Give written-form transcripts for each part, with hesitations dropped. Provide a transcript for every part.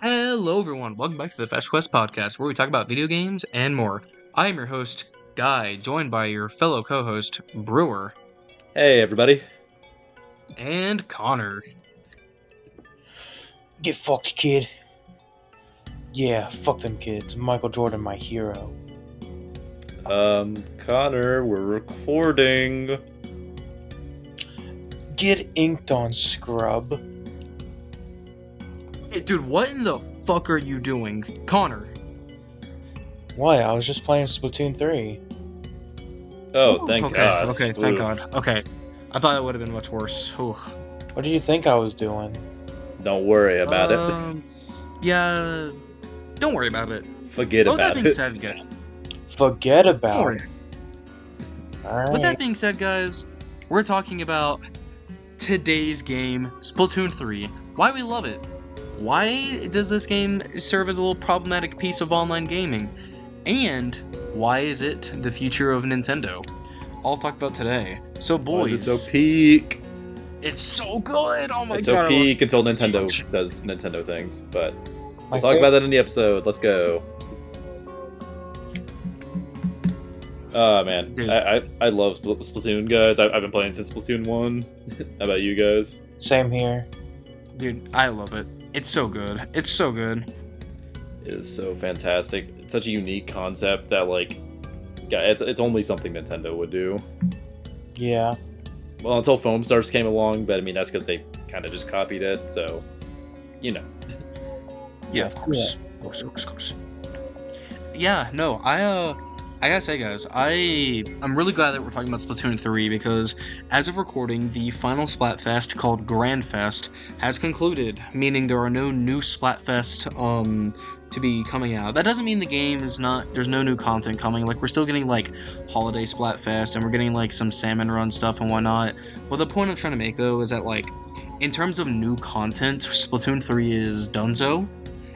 Hello, everyone. Welcome back to the Fast Quest podcast, where we talk about video games and more. I am your host, Guy, joined by your fellow co-host, Brewer, Hey, everybody. and Connor. Get fucked, kid. Yeah, fuck them kids. Michael Jordan, my hero. Connor, we're recording. Get inked on, scrub. Hey, dude, what in the fuck are you doing? Connor. What? I was just playing Splatoon 3. Oh, thank okay, God. Okay, thank Ooh. God. Okay. I thought it would have been much worse. Ooh. What do you think I was doing? Don't worry about Yeah, don't worry about it. it. Forget With that about being it. said, guys, Forget don't about worry. it. Alright. With that being said, guys, we're talking about today's game, Splatoon 3. Why we love it. Why does this game serve as a little problematic piece of online gaming? And why is it the future of Nintendo? All talk about today. So Why boys, is it so peak? it's so good! Oh my It's god, so I love peak until Splatoon so Nintendo much. does Nintendo things, but My we'll talk about that in the episode. Let's go. Oh man, Dude. I love Splatoon, guys. I've been playing since Splatoon 1. How about you guys? Same here. Dude, I love it. It's so good. It's so good. It is so fantastic. It's such a unique concept that, like, yeah, it's only something Nintendo would do. Yeah. Well, until Foam Stars came along, but I mean that's because they kind of just copied it. So, you know. Yeah, of course. Of course. Yeah, no, I gotta say, guys, I'm really glad that we're talking about Splatoon 3 because as of recording, the final Splatfest called Grand Fest has concluded, meaning there are no new Splatfest to be coming out. That doesn't mean the game is not there's no new content coming. Like we're still getting like Holiday Splatfest and we're getting like some Salmon Run stuff and whatnot. But the point I'm trying to make though is that like in terms of new content, Splatoon 3 is donezo.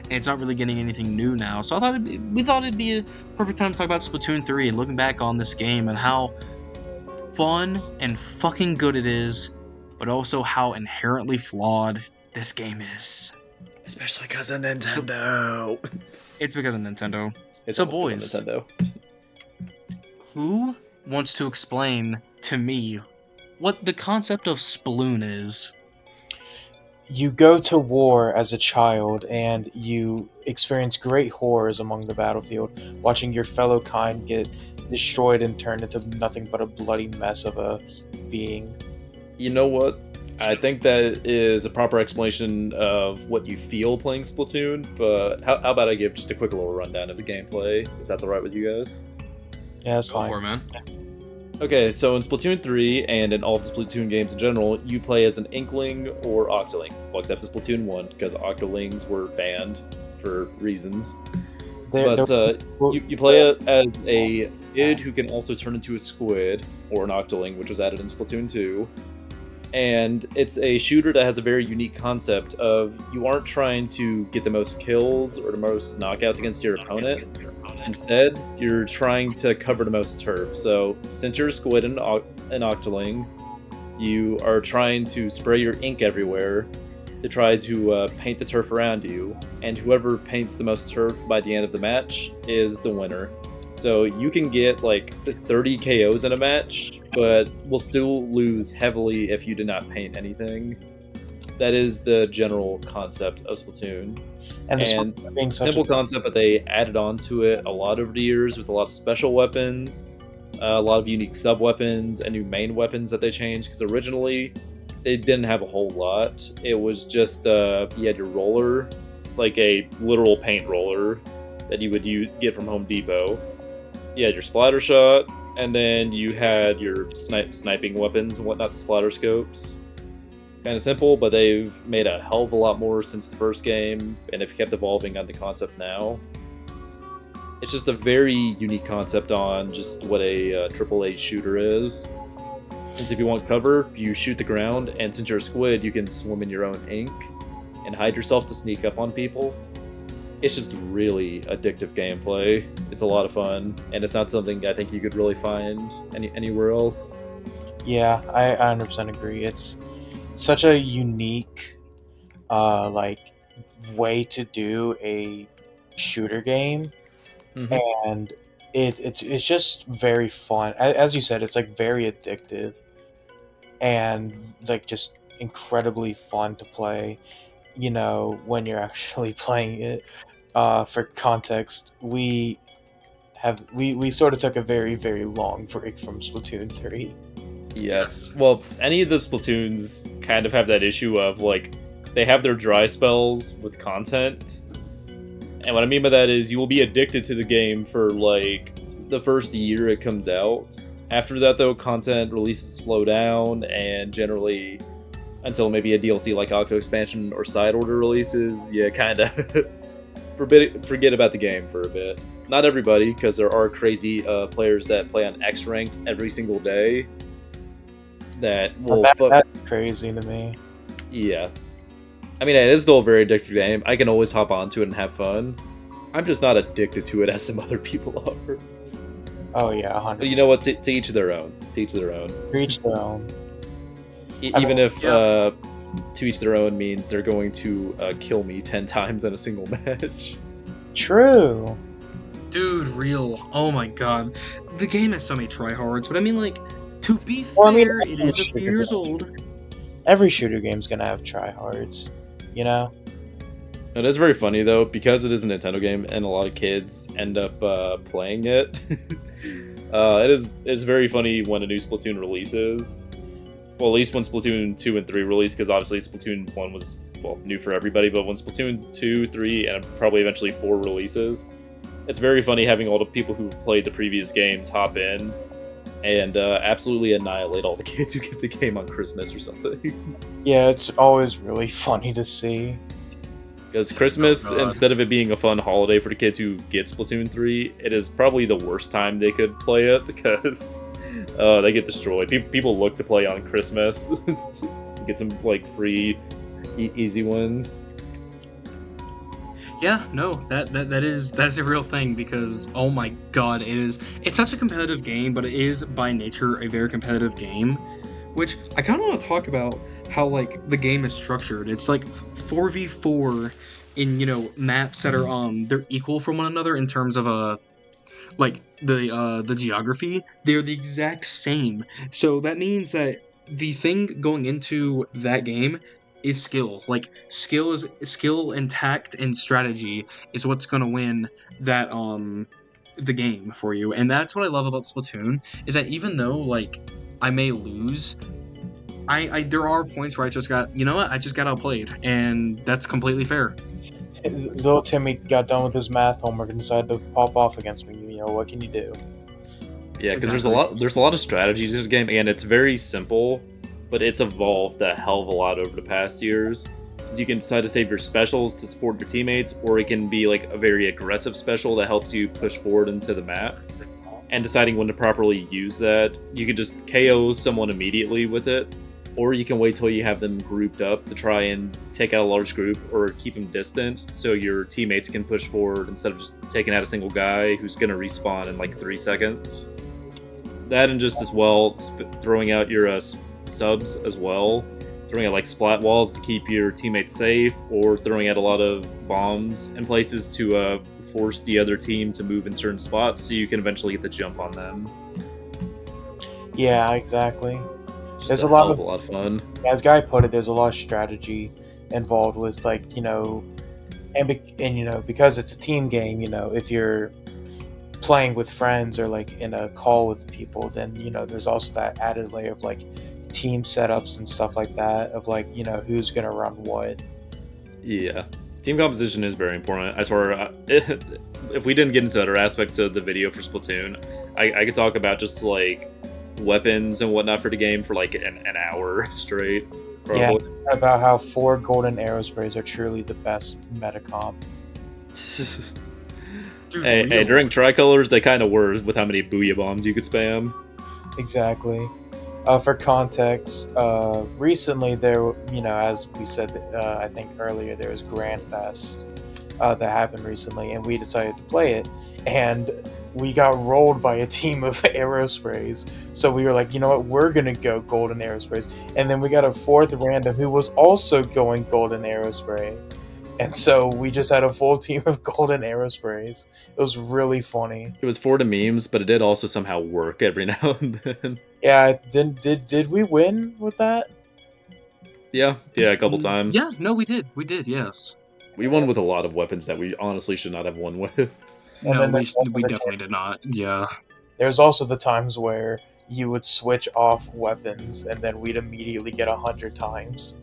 And it's not really getting anything new now, so we thought it'd be a perfect time to talk about Splatoon 3 and looking back on this game and how fun and fucking good it is, but also how inherently flawed this game is. Especially because of Nintendo. It's because of Nintendo. It's So, all because boys, of Nintendo. who wants to explain to me what the concept of Sploon is? You go to war as a child and you experience great horrors among the battlefield, watching your fellow kind get destroyed and turned into nothing but a bloody mess of a being. You know what? I think that is a proper explanation of what you feel playing Splatoon, but how about I give just a quick little rundown of the gameplay, if that's alright with you guys? Yeah, that's Go fine. for it, man. Okay, so in Splatoon 3, and in all of the Splatoon games in general, you play as an Inkling or Octoling. Well, except for Splatoon 1, because Octolings were banned for reasons. But you play as a kid who can also turn into a squid, or an Octoling, which was added in Splatoon 2. And it's a shooter that has a very unique concept of you aren't trying to get the most kills or the most knockouts against your opponent. Instead, you're trying to cover the most turf. So, since you're a squid and an Octoling, you are trying to spray your ink everywhere to try to paint the turf around you. And whoever paints the most turf by the end of the match is the winner. So you can get like 30 KOs in a match, but will still lose heavily if you do not paint anything. That is the general concept of Splatoon. and And simple concept, but they added on to it a lot over the years with a lot of special weapons, a lot of unique sub weapons, and new main weapons that they changed. Because originally they didn't have a whole lot. It was just you had your roller, like a literal paint roller that you would get from Home Depot. You had your splatter shot, and then you had your sniping weapons and whatnot, the splatter scopes. Kind of simple, but they've made a hell of a lot more since the first game, and have kept evolving on the concept now. It's just a very unique concept on just what a AAA shooter is. Since if you want cover, you shoot the ground, and since you're a squid, you can swim in your own ink and hide yourself to sneak up on people. It's just really addictive gameplay. It's a lot of fun, and it's not something I think you could really find anywhere else. Yeah, I 100% agree. It's such a unique, like way to do a shooter game, Hmm. and it's just very fun. As you said, it's like very addictive and like just incredibly fun to play. When you're actually playing it. For context, we sort of took a very very long break from Splatoon 3. Yeah. Yes. Well, any of the Splatoons kind of have that issue of like they have their dry spells with content. And what I mean by that is you will be addicted to the game for like the first year it comes out. After that though, content releases slow down and generally until maybe a DLC like Octo Expansion or Side Order releases, you kind of forget about the game for a bit. Not everybody, because there are crazy players that play on X ranked every single day that But will that's crazy to me. yeah. I mean, it is still a very addictive game. I can always hop onto it and have fun. I'm just not addicted to it as some other people are. Oh yeah, But you know 100%. what? To each their own. To each their own. Reach their own. I Even mean, if Yeah. to each their own means they're going to kill me 10 times in a single match. true. Dude, real. Oh my god. The game has so many tryhards, but I mean, like, to be Well, I mean, fair, it is a few years old. every shooter game's gonna have tryhards. You know. It is very funny though because it is a Nintendo game and a lot of kids end up playing it. It's very funny when a new Splatoon releases. Well, at least when Splatoon 2 and 3 released, because obviously Splatoon 1 was new for everybody. But when Splatoon 2, 3, and probably eventually 4 releases, it's very funny having all the people who've played the previous games hop in and absolutely annihilate all the kids who get the game on Christmas or something. Yeah, it's always really funny to see. Because Christmas, Oh, God. instead of it being a fun holiday for the kids who get Splatoon 3, it is probably the worst time they could play it because they get destroyed. People look to play on Christmas to get some like free, easy wins. Yeah, no, that is a real thing because oh my god, it's such a competitive game, but it is by nature a very competitive game, which I kind of want to talk about how like the game is structured. It's like 4v4 in, maps that are they're equal from one another in terms of like the geography. They're the exact same. So that means that the thing going into that game is skill. Like skill and tact and strategy is what's going to win that the game for you. And that's what I love about Splatoon is that even though like I may lose, I there are points where I just got, you know what? I just got outplayed and that's completely fair. Little Timmy got done with his math homework and decided to pop off against me. What can you do? Yeah, because Exactly. there's a lot of strategies in the game, and it's very simple, but it's evolved a hell of a lot over the past years. So you can decide to save your specials to support your teammates, or it can be like a very aggressive special that helps you push forward into the map. And deciding when to properly use that, you can just KO someone immediately with it, or you can wait till you have them grouped up to try and take out a large group or keep them distanced so your teammates can push forward instead of just taking out a single guy who's going to respawn in like 3 seconds. That and just as well throwing out your subs as well, throwing out like splat walls to keep your teammates safe, or throwing out a lot of bombs in places to force the other team to move in certain spots so you can eventually get the jump on them. Yeah, exactly. Just There's a a lot hell of of, a lot of fun. as Guy put it, there's a lot of strategy involved with like because it's a team game. If you're playing with friends or like in a call with people, then there's also that added layer of like team setups and stuff like that of like who's gonna run what. Yeah. Team composition is very important. I swear, if we didn't get into other aspects of the video for Splatoon, I could talk about just like weapons and whatnot for the game for like an hour straight. Yeah, Probably. about how 4 golden arrow sprays are truly the best meta comp. Dude, Hey, real. during tricolors, they kind of were with how many booyah bombs you could spam. Exactly. For context, recently there, as we said, I think earlier, there was Grand Fest that happened recently, and we decided to play it, and we got rolled by a team of arrow sprays. So we were like, you know what, we're gonna go golden arrow sprays, and then we got a fourth random who was also going golden arrow spray. and so we just had a full team of golden arrow sprays. It was really funny. It was for the memes, but it did also somehow work every now and then. Yeah, did we win with that? Yeah, a couple Yeah, times. no, we did, yes. We won with a lot of weapons that we honestly should not have won with. And No, then there's also we the definitely did not. Yeah. there's also the times where you would switch off weapons and then we'd immediately get 100 times.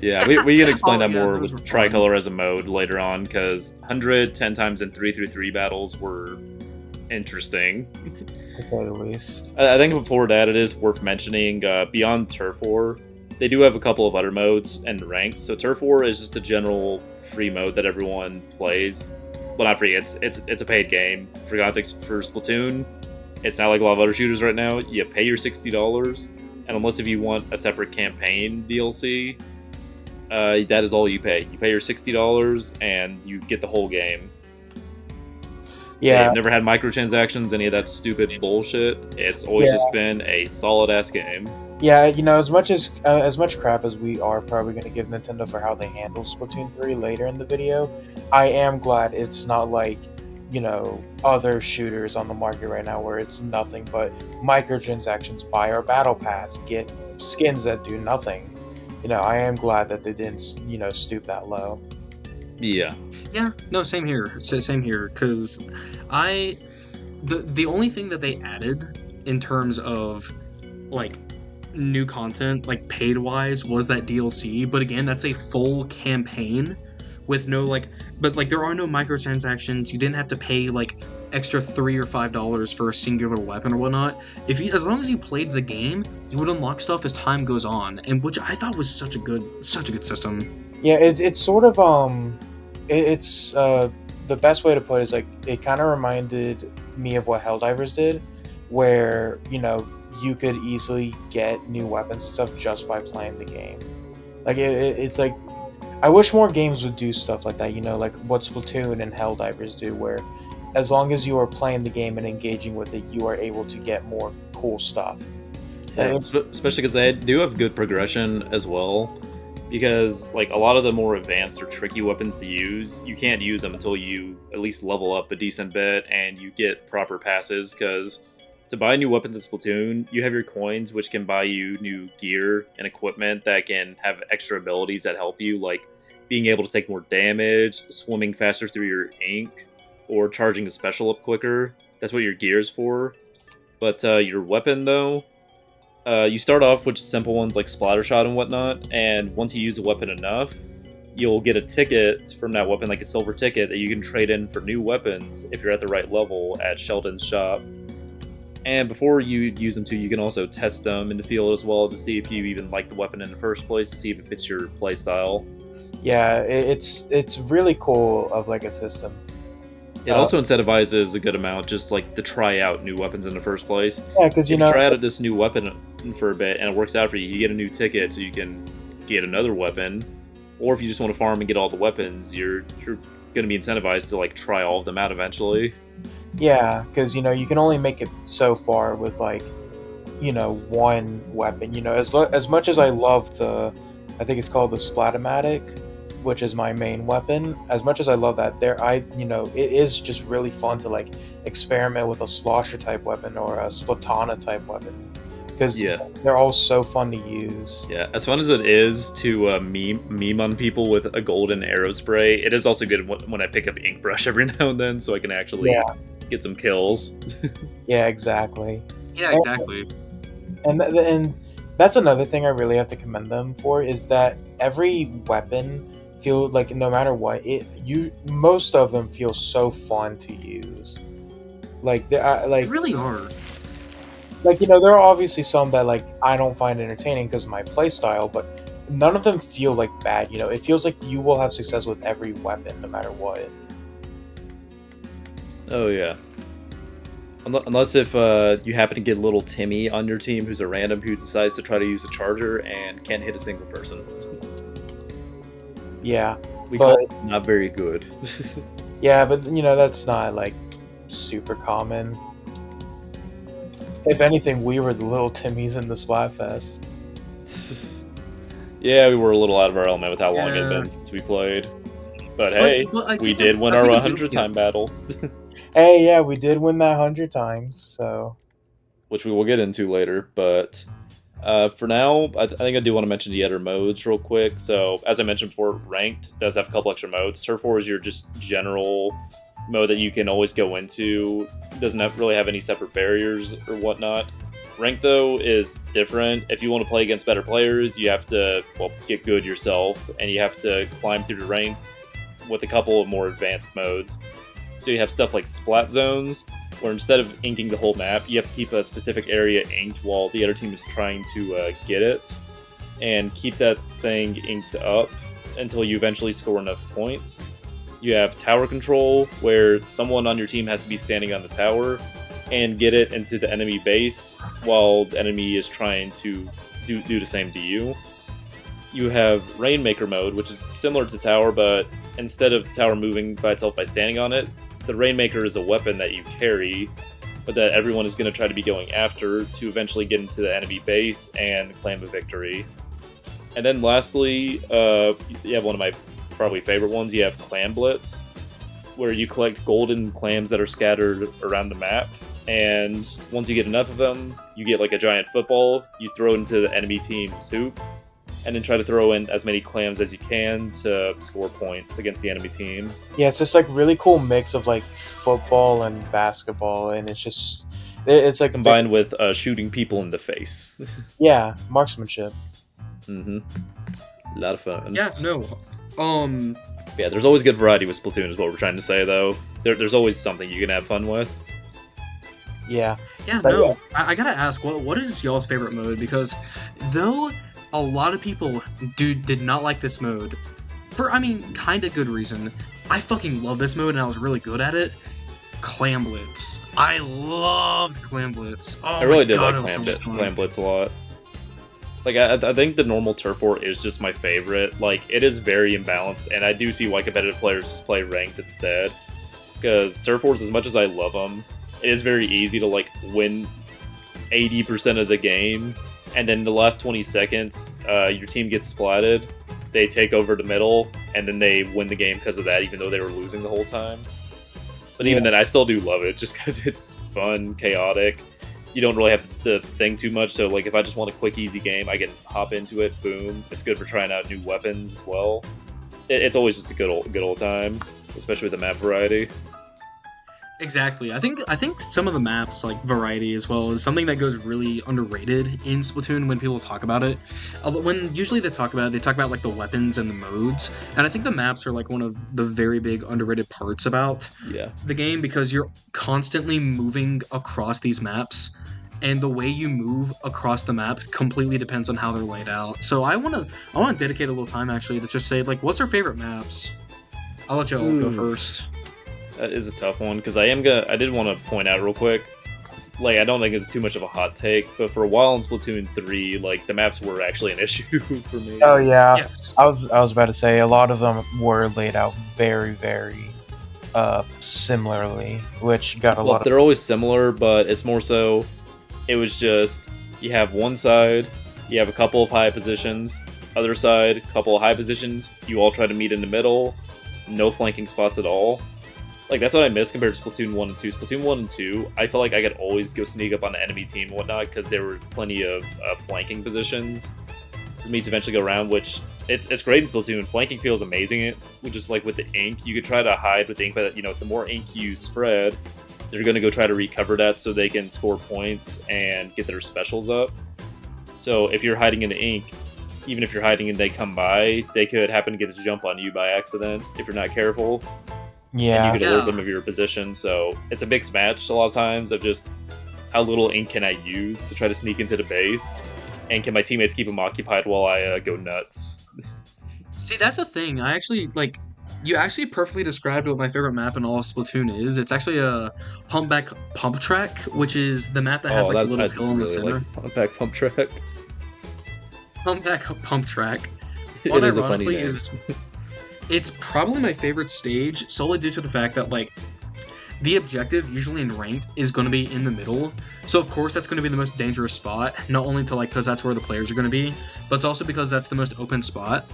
Yeah, we can explain Oh that yeah, more those with were fun. Tricolor as a mode later on, because 100, 10 times in 3-3-3 battles were interesting. To say the least. I think before that, it is worth mentioning beyond Turf War, they do have a couple of other modes and ranked. So Turf War is just a general free mode that everyone plays. Well, not free. It's a paid game. For context, for Splatoon, it's not like a lot of other shooters right now. You pay your $60, and unless if you want a separate campaign DLC, that is all you pay. You pay your $60 and you get the whole game. Yeah, They've never had microtransactions, any of that stupid bullshit. It's always Yeah. just been a solid ass game. yeah. As much crap as we are probably going to give Nintendo for how they handle Splatoon 3 later in the video, I am glad it's not like other shooters on the market right now where it's nothing but microtransactions. Buy our battle pass, get skins that do nothing. I am glad that they didn't stoop that low. Yeah. Yeah, no, same here. Same here, because I the only thing that they added in terms of like new content, like paid wise, was that DLC. But again, that's a full campaign with no but like there are no microtransactions. You didn't have to pay like extra $3 or $5 for a singular weapon or whatnot. As long as you played the game, you would unlock stuff as time goes on, and which I thought was such a good system. Yeah, it's sort of it's the best way to put it is like it kind of reminded me of what Helldivers did, where you could easily get new weapons and stuff just by playing the game. Like it's like I wish more games would do stuff like that. Like what Splatoon and Helldivers do, where as long as you are playing the game and engaging with it, you are able to get more cool stuff. Yeah, especially because they do have good progression as well. Because like a lot of the more advanced or tricky weapons to use, you can't use them until you at least level up a decent bit and you get proper passes. Because to buy new weapons in Splatoon, you have your coins, which can buy you new gear and equipment that can have extra abilities that help you, like being able to take more damage, swimming faster through your ink, or charging a special up quicker. That's what your gear is for. But your weapon, though, you start off with simple ones like Splattershot and whatnot, and once you use a weapon enough, you'll get a ticket from that weapon, like a silver ticket, that you can trade in for new weapons if you're at the right level at Sheldon's shop. And before you use them too, you can also test them in the field as well to see if you even like the weapon in the first place, to see if it fits your playstyle. Yeah, it's really cool of like a system. It also incentivizes a good amount just like to try out new weapons in the first place. Yeah, because If you try out this new weapon for a bit and it works out for you, you get a new ticket so you can get another weapon. Or if you just want to farm and get all the weapons, you're going to be incentivized to like try all of them out eventually. Yeah, because you can only make it so far with like one weapon. As much as I love I think it's called the Splatomatic, which is my main weapon. As much as I love that, it is just really fun to like experiment with a slosher type weapon or a Splatana type weapon, because they're all so fun to use. Yeah, as fun as it is to meme on people with a golden arrow spray, it is also good when I pick up ink brush every now and then, so I can actually get some kills. Yeah, exactly. Yeah, exactly. And that's another thing I really have to commend them for, is that every weapon feel like, no matter what, most of them feel so fun to use. Like they really are. Like there are obviously some that like I don't find entertaining because of my playstyle, but none of them feel like bad. It feels like you will have success with every weapon, no matter what. Oh yeah. Unless if you happen to get little Timmy on your team, who's a random who decides to try to use a charger and can't hit a single person. Yeah, we call it not very good. Yeah, but that's not like super common. If anything, we were the little Timmys in the Splatfest. Yeah, we were a little out of our element with how long it had Yeah, been since we played. But hey, but I we think did win I our think a good 100 yeah. time battle, Hey, yeah, we did win that 100 times. So which we will get into later. But for now, I think I do want to mention the other modes real quick. So, as I mentioned before, Ranked does have a couple extra modes. Turf War is your just general mode that you can always go into. It doesn't really have any separate barriers or whatnot. Ranked, though, is different. If you want to play against better players, you have to, well, get good yourself, and you have to climb through the ranks with a couple of more advanced modes. So you have stuff like splat zones, where instead of inking the whole map, you have to keep a specific area inked while the other team is trying to get it, and keep that thing inked up until you eventually score enough points. You have tower control, where someone on your team has to be standing on the tower and get it into the enemy base while the enemy is trying to do the same to you. You have Rainmaker mode, which is similar to Tower, but instead of the tower moving by itself by standing on it, the Rainmaker is a weapon that you carry, but that everyone is going to try to be going after to eventually get into the enemy base and claim a victory. And then lastly, you have one of my probably favorite ones. You have Clam Blitz, where you collect golden clams that are scattered around the map. And once you get enough of them, you get like a giant football, you throw it into the enemy team's hoop, and then try to throw in as many clams as you can to score points against the enemy team. yeah, it's just like really cool mix of like football and basketball, and it's like Combined with shooting people in the face. yeah, marksmanship. A lot of fun. Yeah, no. Yeah, there's always good variety with Splatoon is what we're trying to say, though. There's always something you can have fun with. Yeah, Yeah, but no. yeah. I gotta ask, what is y'all's favorite mode? Because though a lot of people did not like this mode, for kind of good reason, I fucking love this mode and I was really good at it. Clam Blitz. I loved Clam Blitz. Oh I really my did God, like it was so much fun. Clam Blitz a lot. Like, I think the normal Turf War is just my favorite. Like, it is very imbalanced, and I do see why competitive players just play Ranked instead. Because Turf Wars, as much as I love them, it is very easy to, like, win 80% of the game, and then in the last 20 seconds, your team gets splatted, they take over the middle, and then they win the game because of that, even though they were losing the whole time. But even then, I still do love it, just because it's fun, chaotic. You don't really have to think too much, so like if I just want a quick, easy game, I can hop into it, boom. It's good for trying out new weapons as well. It's always just a good old time, especially with the map variety. Exactly. I think some of the maps, like variety as well, is something that goes really underrated in Splatoon when people talk about it. When usually they talk about like the weapons and the modes, and I think the maps are like one of the very big underrated parts about the game, because you're constantly moving across these maps, and the way you move across the map completely depends on how they're laid out. So I wanna dedicate a little time actually to just say, like, what's our favorite maps? I'll let y'all go first. That is a tough one, because I did want to point out real quick, like, I don't think it's too much of a hot take, but for a while in Splatoon 3, like, the maps were actually an issue for me. Oh yeah, Yes. I was about to say a lot of them were laid out very similarly, which got a lot of. They're always similar, but it's more so, it was just, you have one side, you have a couple of high positions, other side, couple of high positions, you all try to meet in the middle, no flanking spots at all. Like, that's what I miss compared to Splatoon 1 and 2. Splatoon 1 and 2, I felt like I could always go sneak up on the enemy team and whatnot, because there were plenty of flanking positions for me to eventually go around, which, it's great in Splatoon. Flanking feels amazing, just like with the ink. You could try to hide with the ink, but, the more ink you spread, they're going to go try to recover that so they can score points and get their specials up. So if you're hiding in the ink, even if you're hiding and they come by, they could happen to get a jump on you by accident if you're not careful. Yeah. And you could alert them of your position, so it's a mix match a lot of times of just how little ink can I use to try to sneak into the base, and can my teammates keep them occupied while I go nuts. See, that's the thing. You actually perfectly described what my favorite map in all of Splatoon is. It's actually a Humpback Pump Track, which is the map that has like a little hill in the center. Like Humpback Pump Track. Humpback Pump Track. It is a funny name. It's probably my favorite stage, solely due to the fact that, like, the objective usually in ranked is going to be in the middle. So of course that's going to be the most dangerous spot, not only to like because that's where the players are going to be, but it's also because that's the most open spot.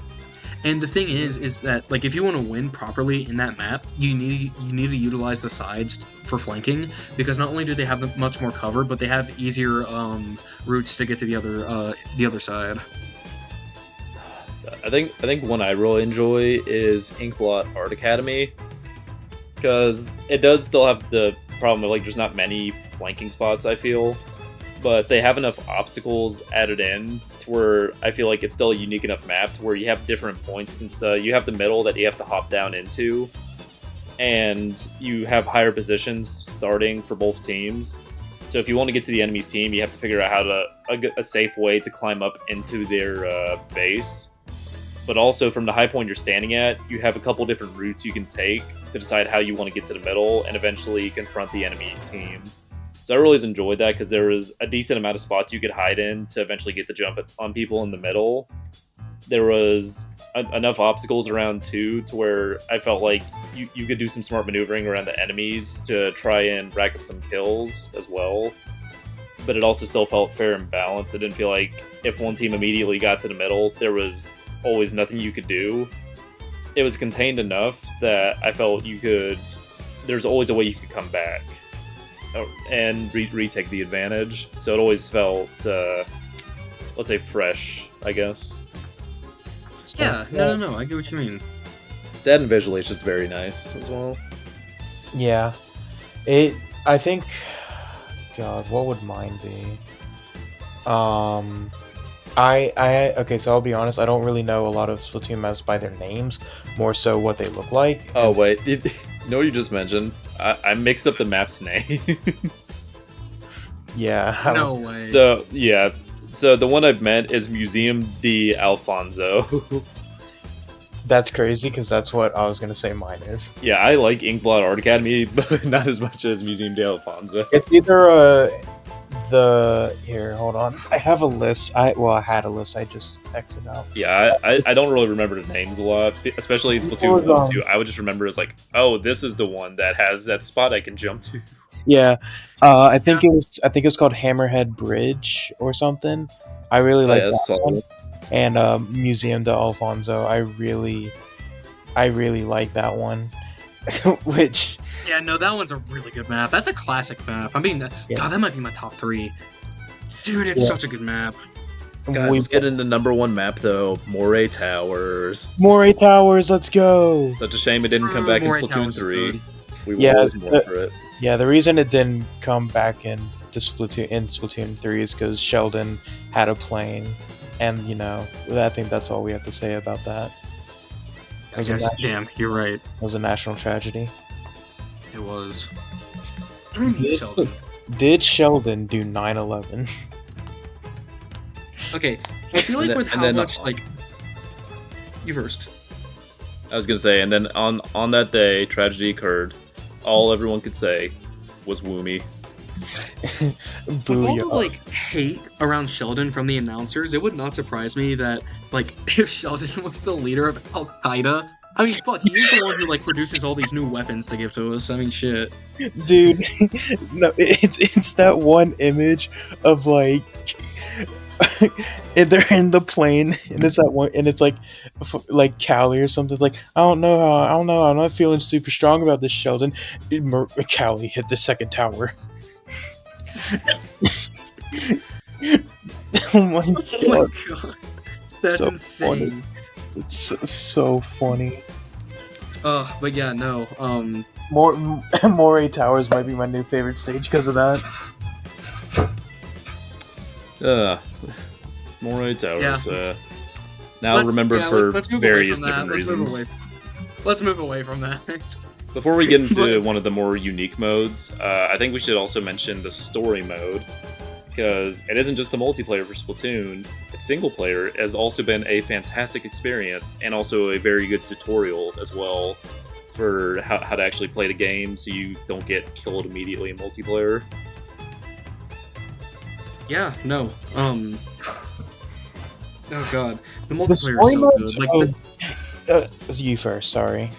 And the thing is that like if you want to win properly in that map, you need to utilize the sides for flanking, because not only do they have much more cover, but they have easier routes to get to the other side. I think one I really enjoy is Inkblot Art Academy, because it does still have the problem of like there's not many flanking spots, I feel, but they have enough obstacles added in to where I feel like it's still a unique enough map to where you have different points, since you have the middle that you have to hop down into, and you have higher positions starting for both teams. So if you want to get to the enemy's team, you have to figure out how to a safe way to climb up into their base. But also from the high point you're standing at, you have a couple different routes you can take to decide how you want to get to the middle and eventually confront the enemy team. So I really enjoyed that because there was a decent amount of spots you could hide in to eventually get the jump on people in the middle. There was enough obstacles around too to where I felt like you could do some smart maneuvering around the enemies to try and rack up some kills as well. But it also still felt fair and balanced. It didn't feel like if one team immediately got to the middle, there was always nothing you could do. It was contained enough that I felt there's always a way you could come back and retake the advantage. So it always felt, let's say, fresh, I guess. Yeah, no, I get what you mean. That and visually, it's just very nice as well. Yeah, I think. God, what would mine be? Okay, so I'll be honest, I don't really know a lot of Splatoon maps by their names, more so what they look like. Oh, wait, you know what you just mentioned? I mixed up the map's names. Yeah. No way. So, yeah, so the one I've meant is Museum de Alfonso. That's crazy, because that's what I was going to say mine is. Yeah, I like Inkblot Art Academy, but not as much as Museum de Alfonso. It's either here, hold on. I have a list. I had a list. I just exited out. Yeah, I don't really remember the names a lot, especially in Splatoon 1 and 2. I would just remember as like, oh, this is the one that has that spot I can jump to. Yeah, I think it was called Hammerhead Bridge or something. I really like that one. And Museum de Alfonso, I really like that one. Which, yeah, no, that one's a really good map. That's a classic map. I mean, yeah. God, that might be my top 3. Dude, it's such a good map. Guys, let's get into number 1 map though, Moray Towers. Moray Towers, let's go! Such a shame it didn't come back in Splatoon 3. We yeah, always more for it. Yeah, the reason it didn't come back in Splatoon 3 is because Sheldon had a plane, and I think that's all we have to say about that. I guess, damn, you're right. It was a national tragedy. It was. Did Sheldon do 9/11? Okay, I feel like with how much, like... You first. I was gonna say, and then on that day, tragedy occurred. All everyone could say was Woomy. With all the like hate around Sheldon from the announcers, it would not surprise me that like if Sheldon was the leader of Al Qaeda. I mean, fuck, he's the one who like produces all these new weapons to give to us. I mean, shit, dude. No, it's that one image of like. And they're in the plane, and it's that one, and it's like Callie or something. Like, I don't know. I'm not feeling super strong about this, Sheldon. Callie hit the second tower. Oh my god! That's so insane. Funny. It's so funny. But yeah, no. Moray Towers might be my new favorite stage because of that. Moray Towers. Yeah. Now remembered for various different reasons. Let's move away from that. Before we get into one of the more unique modes, I think we should also mention the story mode, because it isn't just a multiplayer for Splatoon. Its single player has also been a fantastic experience, and also a very good tutorial as well for how to actually play the game so you don't get killed immediately in multiplayer. Yeah, no. Oh god, the multiplayer is so good. Like you first, sorry.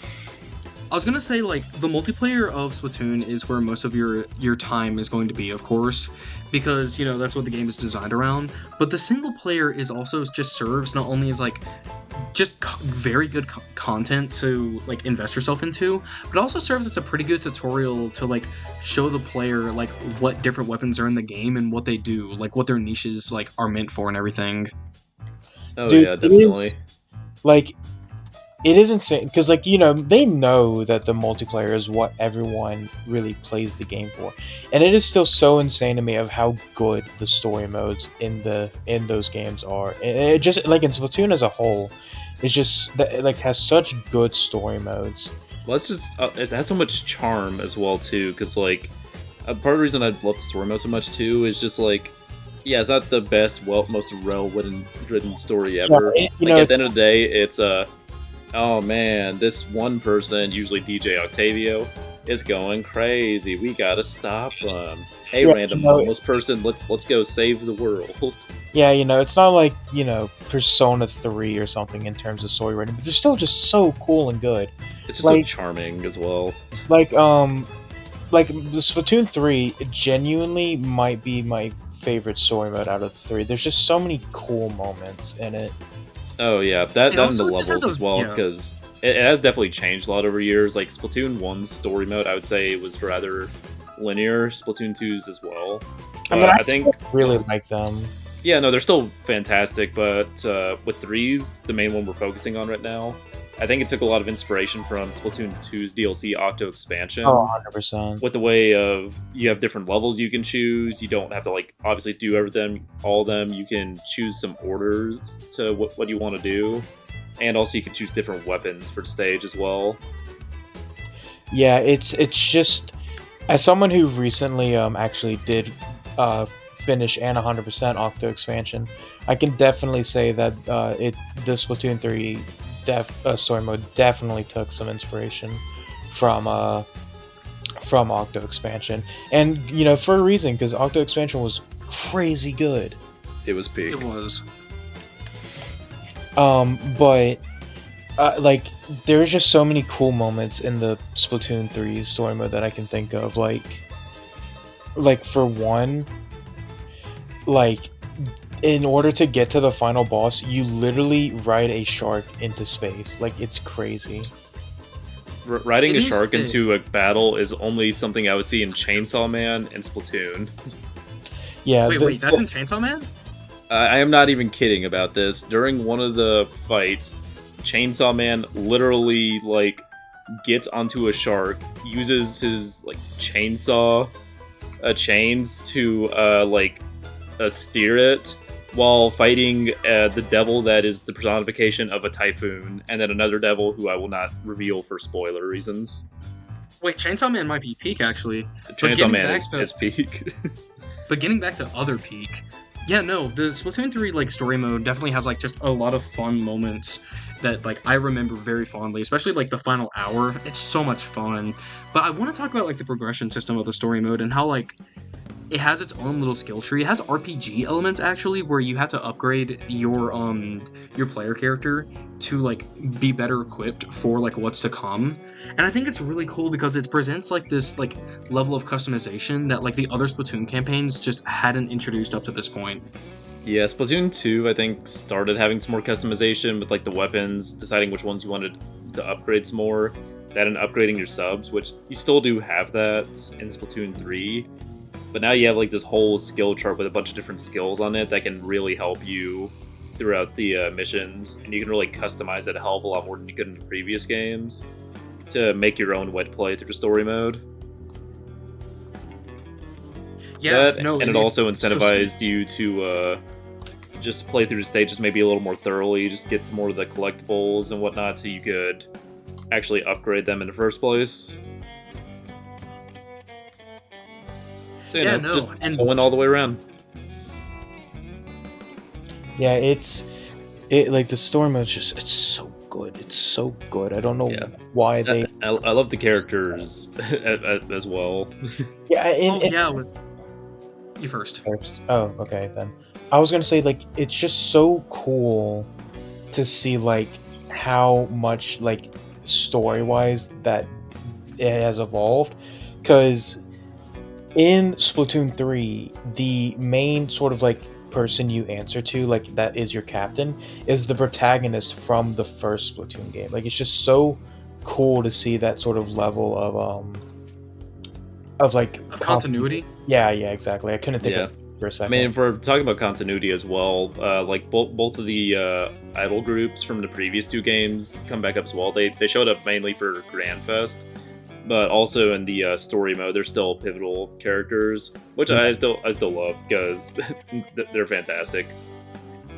I was gonna say like the multiplayer of Splatoon is where most of your time is going to be, of course, because you know that's what the game is designed around. But the single player is also just serves not only as like just very good content to like invest yourself into, but also serves as a pretty good tutorial to like show the player like what different weapons are in the game and what they do, like what their niches like are meant for and everything. Oh Dude, yeah, it is definitely. like it is insane because like they know that the multiplayer is what everyone really plays the game for, and it is still so insane to me of how good the story modes in those games are. And it just like in Splatoon as a whole, it's just that it like has such good story modes. Well, it's just it has so much charm as well too, because like part of the reason I love the story mode so much too is just like, yeah, it's not the best, well, most well-written story Yeah, ever. Like at it's the end of the day, it's oh man, this one person, usually DJ Octavio, is going crazy. We gotta stop him. Hey, yeah, random homeless person, let's go save the world. yeah, it's not like Persona 3 or something in terms of story writing, but they're still just so cool and good. It's just so Like charming as well. like like the Splatoon 3 genuinely might be my favorite story mode out of the three. There's just so many cool moments in it. Oh yeah, It that and the also just has levels a as well, yeah. because it has definitely changed a lot over years. Like Splatoon 1's story mode, I would say was rather linear. Splatoon 2's as well, I mean, but I still think really like them. yeah, no, they're still fantastic. But with threes, the main one we're focusing on right now, I think it took a lot of inspiration from Splatoon 2's DLC Octo expansion. Oh, 100%. With the way of you have different levels you can choose. You don't have to like obviously do everything, all of them. You can choose some orders to what you want to do, and also you can choose different weapons for the stage as well. Yeah, it's just as someone who recently actually did finish and 100% Octo expansion, I can definitely say that the Splatoon 3 story mode definitely took some inspiration from Octo expansion, and for a reason because Octo expansion was crazy good. It was peak. It was. But like there's just so many cool moments in the Splatoon 3 story mode that I can think of. Like for one, like in order to get to the final boss, you literally ride a shark into space. Like it's crazy. Riding It a is shark the into a battle is only something I would see in Chainsaw Man and Splatoon. Yeah, wait, that's in Chainsaw Man? I am not even kidding about this. During one of the fights, Chainsaw Man literally like gets onto a shark, uses his like chainsaw chains to steer it while fighting the devil that is the personification of a typhoon, and then another devil who I will not reveal for spoiler reasons. Wait, Chainsaw Man might be peak actually. Chainsaw Man is peak. But getting back to other peak, yeah, no, the Splatoon 3 like story mode definitely has like just a lot of fun moments that like I remember very fondly, especially like the final hour. It's so much fun. But I want to talk about like the progression system of the story mode and how like it has its own little skill tree. It has RPG elements actually, where you have to upgrade your player character to like be better equipped for like what's to come. And I think it's really cool because it presents like this like level of customization that like the other Splatoon campaigns just hadn't introduced up to this point. Yeah, Splatoon 2, I think, started having some more customization with like the weapons, deciding which ones you wanted to upgrade some more, that and upgrading your subs, which you still do have that in Splatoon 3. But now you have like this whole skill chart with a bunch of different skills on it that can really help you throughout the missions, and you can really customize it a hell of a lot more than you could in the previous games to make your own way to play through the story mode. Yeah, That, no, and it it's also so incentivized you to just play through the stages maybe a little more thoroughly, just get some more of the collectibles and whatnot so you could actually upgrade them in the first place. So, yeah, no, just and going all the way around. Yeah, it like the story mode's just it's so good. It's so good. I don't know Yeah. why they. I love the characters as well. Yeah, you first. first. Oh, okay then. I was gonna say like it's just so cool to see like how much like story wise that it has evolved, because in Splatoon 3, the main sort of like person you answer to, like that is your captain, is the protagonist from the first Splatoon game. Like it's just so cool to see that sort of level of like Of continuity. continuity. Yeah, exactly. I couldn't think Yeah. of it for a I mean, second. if we're talking about continuity as well, like both of the idol groups from the previous two games come back up as well. They showed up mainly for Grand Fest, but also in the story mode, they're still pivotal characters, which Yeah. I still love because they're fantastic.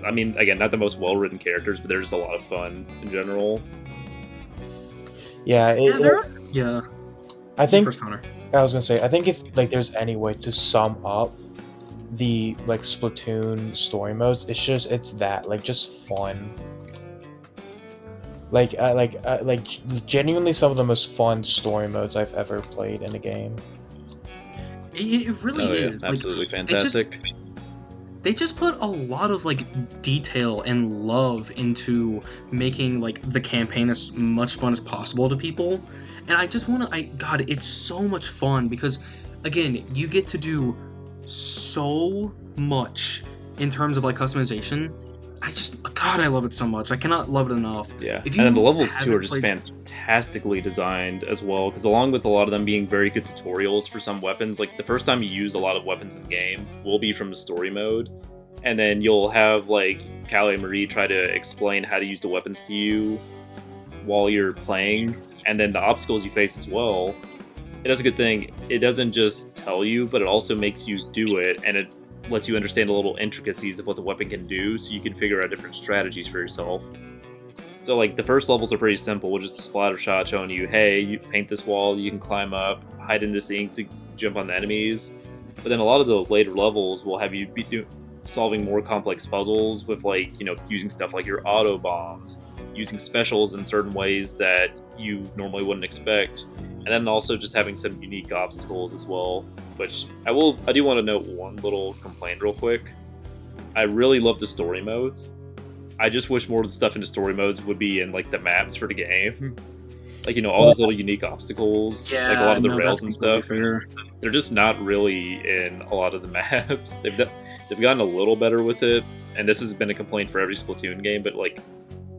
I mean, again, not the most well written characters, but they're just a lot of fun in general. Yeah, Yeah, there are. Yeah. I You think first, Connor. I was gonna say, I think if like there's any way to sum up the like Splatoon story modes, it's that like just fun. Like genuinely some of the most fun story modes I've ever played in a game. It really Oh yeah, is. Like absolutely they just fantastic. they just put a lot of like detail and love into making like the campaign as much fun as possible to people. And I just want to God, it's so much fun because again, you get to do so much in terms of like customization. God, I love it so much. I cannot love it enough. Yeah, If and then the you levels too are haven't just played fantastically designed as well. Because along with a lot of them being very good tutorials for some weapons, like the first time you use a lot of weapons in game will be from the story mode, and then you'll have like Callie and Marie try to explain how to use the weapons to you while you're playing, and then the obstacles you face as well. It does a good thing. It doesn't just tell you, but it also makes you do it, and it lets you understand the little intricacies of what the weapon can do, so you can figure out different strategies for yourself. So like the first levels are pretty simple, with just a splatter shot showing you, hey, you paint this wall, you can climb up, hide in this ink to jump on the enemies. But then a lot of the later levels will have you be solving more complex puzzles with like, using stuff like your auto bombs, using specials in certain ways that you normally wouldn't expect, and then also just having some unique obstacles as well. Which I do want to note one little complaint real quick. I really love the story modes. I just wish more of the stuff in the story modes would be in like the maps for the game. Like, all those little unique obstacles, like a lot Yeah, of the no, that's rails and completely stuff, fair. they're just not really in a lot of the maps. They've gotten a little better with it, and this has been a complaint for every Splatoon game, but like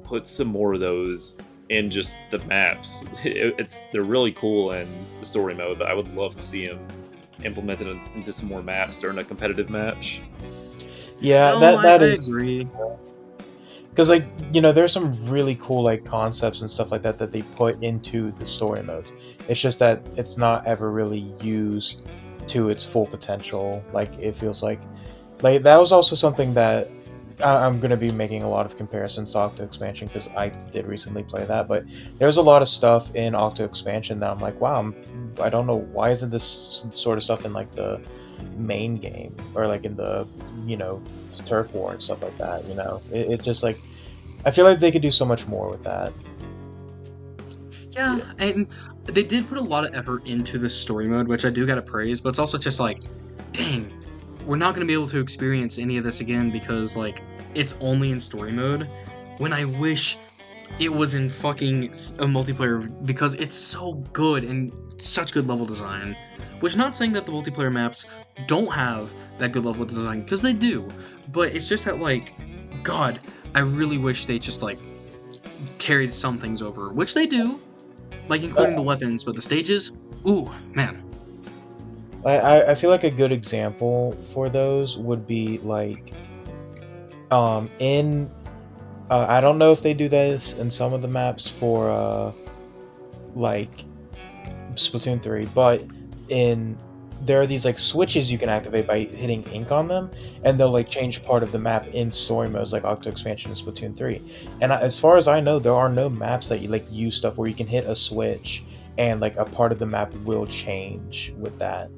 put some more of those in just the maps. They're really cool in the story mode, but I would love to see them implemented into some more maps during a competitive match. Yeah, No, that I is agree. because like there's some really cool like concepts and stuff like that that they put into the story modes. It's just that it's not ever really used to its full potential. Like it feels like that was also something that I'm gonna be making a lot of comparisons to Octo Expansion because I did recently play that, but there's a lot of stuff in Octo Expansion that I'm like, wow, I don't know why isn't this sort of stuff in like the main game or like in the turf war and stuff like that. It just like I feel like they could do so much more with that. Yeah, and they did put a lot of effort into the story mode, which I do gotta praise, but it's also just like, dang, we're not gonna be able to experience any of this again because, like, it's only in story mode, when I wish it was in fucking a multiplayer because it's so good and such good level design. Which, not saying that the multiplayer maps don't have that good level design, because they do, but it's just that, like, God, I really wish they just, like, carried some things over, which they do, like including the weapons, but the stages, ooh, man. I feel like a good example for those would be like in I don't know if they do this in some of the maps for like Splatoon 3, but in there are these like switches you can activate by hitting ink on them, and they'll like change part of the map in story modes like Octo Expansion and Splatoon 3. And as far as I know, there are no maps that you like use stuff where you can hit a switch and like a part of the map will change with that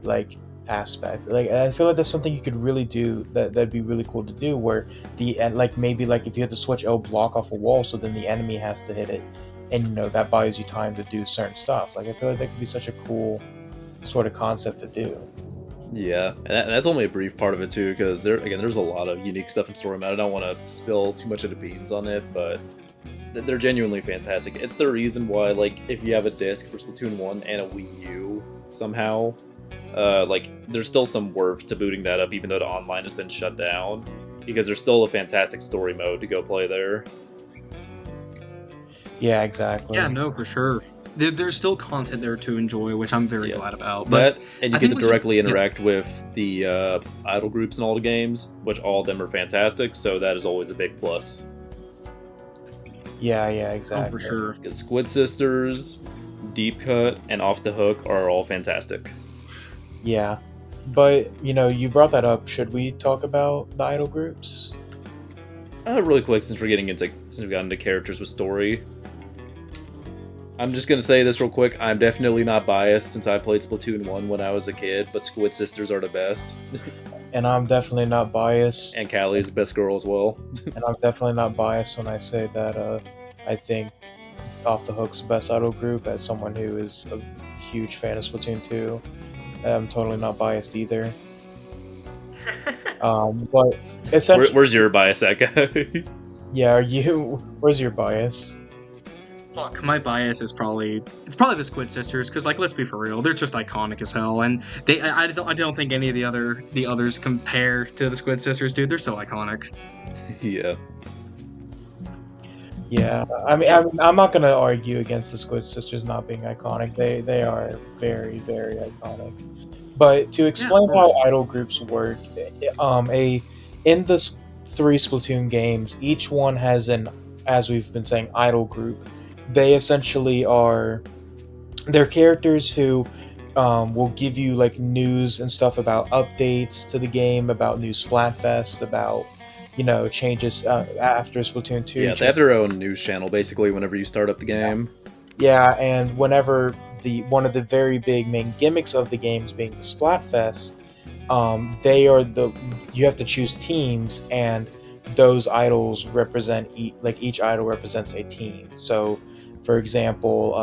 like aspect. Like I feel like that's something you could really do that'd be really cool to do where the and like maybe like if you hit the switch it'll block off a wall so then the enemy has to hit it, and that buys you time to do certain stuff. Like I feel like that could be such a cool sort of concept to do. Yeah, and that's only a brief part of it too, because there's a lot of unique stuff in story mode. I don't want to spill too much of the beans on it, but they're genuinely fantastic. It's the reason why, like, if you have a disc for Splatoon 1 and a Wii U somehow, like, there's still some worth to booting that up, even though the online has been shut down, because there's still a fantastic story mode to go play there. Yeah, exactly. Yeah, no, for sure. There's still content there to enjoy, which I'm very Yeah. glad about. But That, and you I get think to we should, directly yeah. interact with the idol groups in all the games, which all of them are fantastic, so that is always a big plus. Yeah, Oh, exactly. for sure. Because Squid Sisters, Deep Cut, and Off the Hook are all fantastic. Yeah. But, you brought that up. Should we talk about the idol groups? Really quick, since we've gotten into characters with story, I'm just gonna say this real quick. I'm definitely not biased since I played Splatoon 1 when I was a kid, but Squid Sisters are the best. And I'm definitely not biased. And Callie is the best girl as well. And I'm definitely not biased when I say that I think Off the Hook's the best idol group. As someone who is a huge fan of Splatoon 2, I'm totally not biased either. But essentially, Where's your bias at, guy? yeah, where's your bias? Fuck, my bias is probably the Squid Sisters, because like let's be for real, they're just iconic as hell, and I don't think any of the others compare to the Squid Sisters, dude. They're so iconic. Yeah. Yeah, I mean, I'm not gonna argue against the Squid Sisters not being iconic. They are very, very iconic. But to explain Yeah. how idol groups work, in the 3 Splatoon games, each one has as we've been saying, idol group. They essentially they're characters who will give you like news and stuff about updates to the game, about new Splatfest, about changes after Splatoon 2. Yeah, they have their own news channel basically whenever you start up the game. Yeah, and whenever one of the very big main gimmicks of the games being the Splatfest, you have to choose teams, and those idols represent each idol represents a team. So, for example,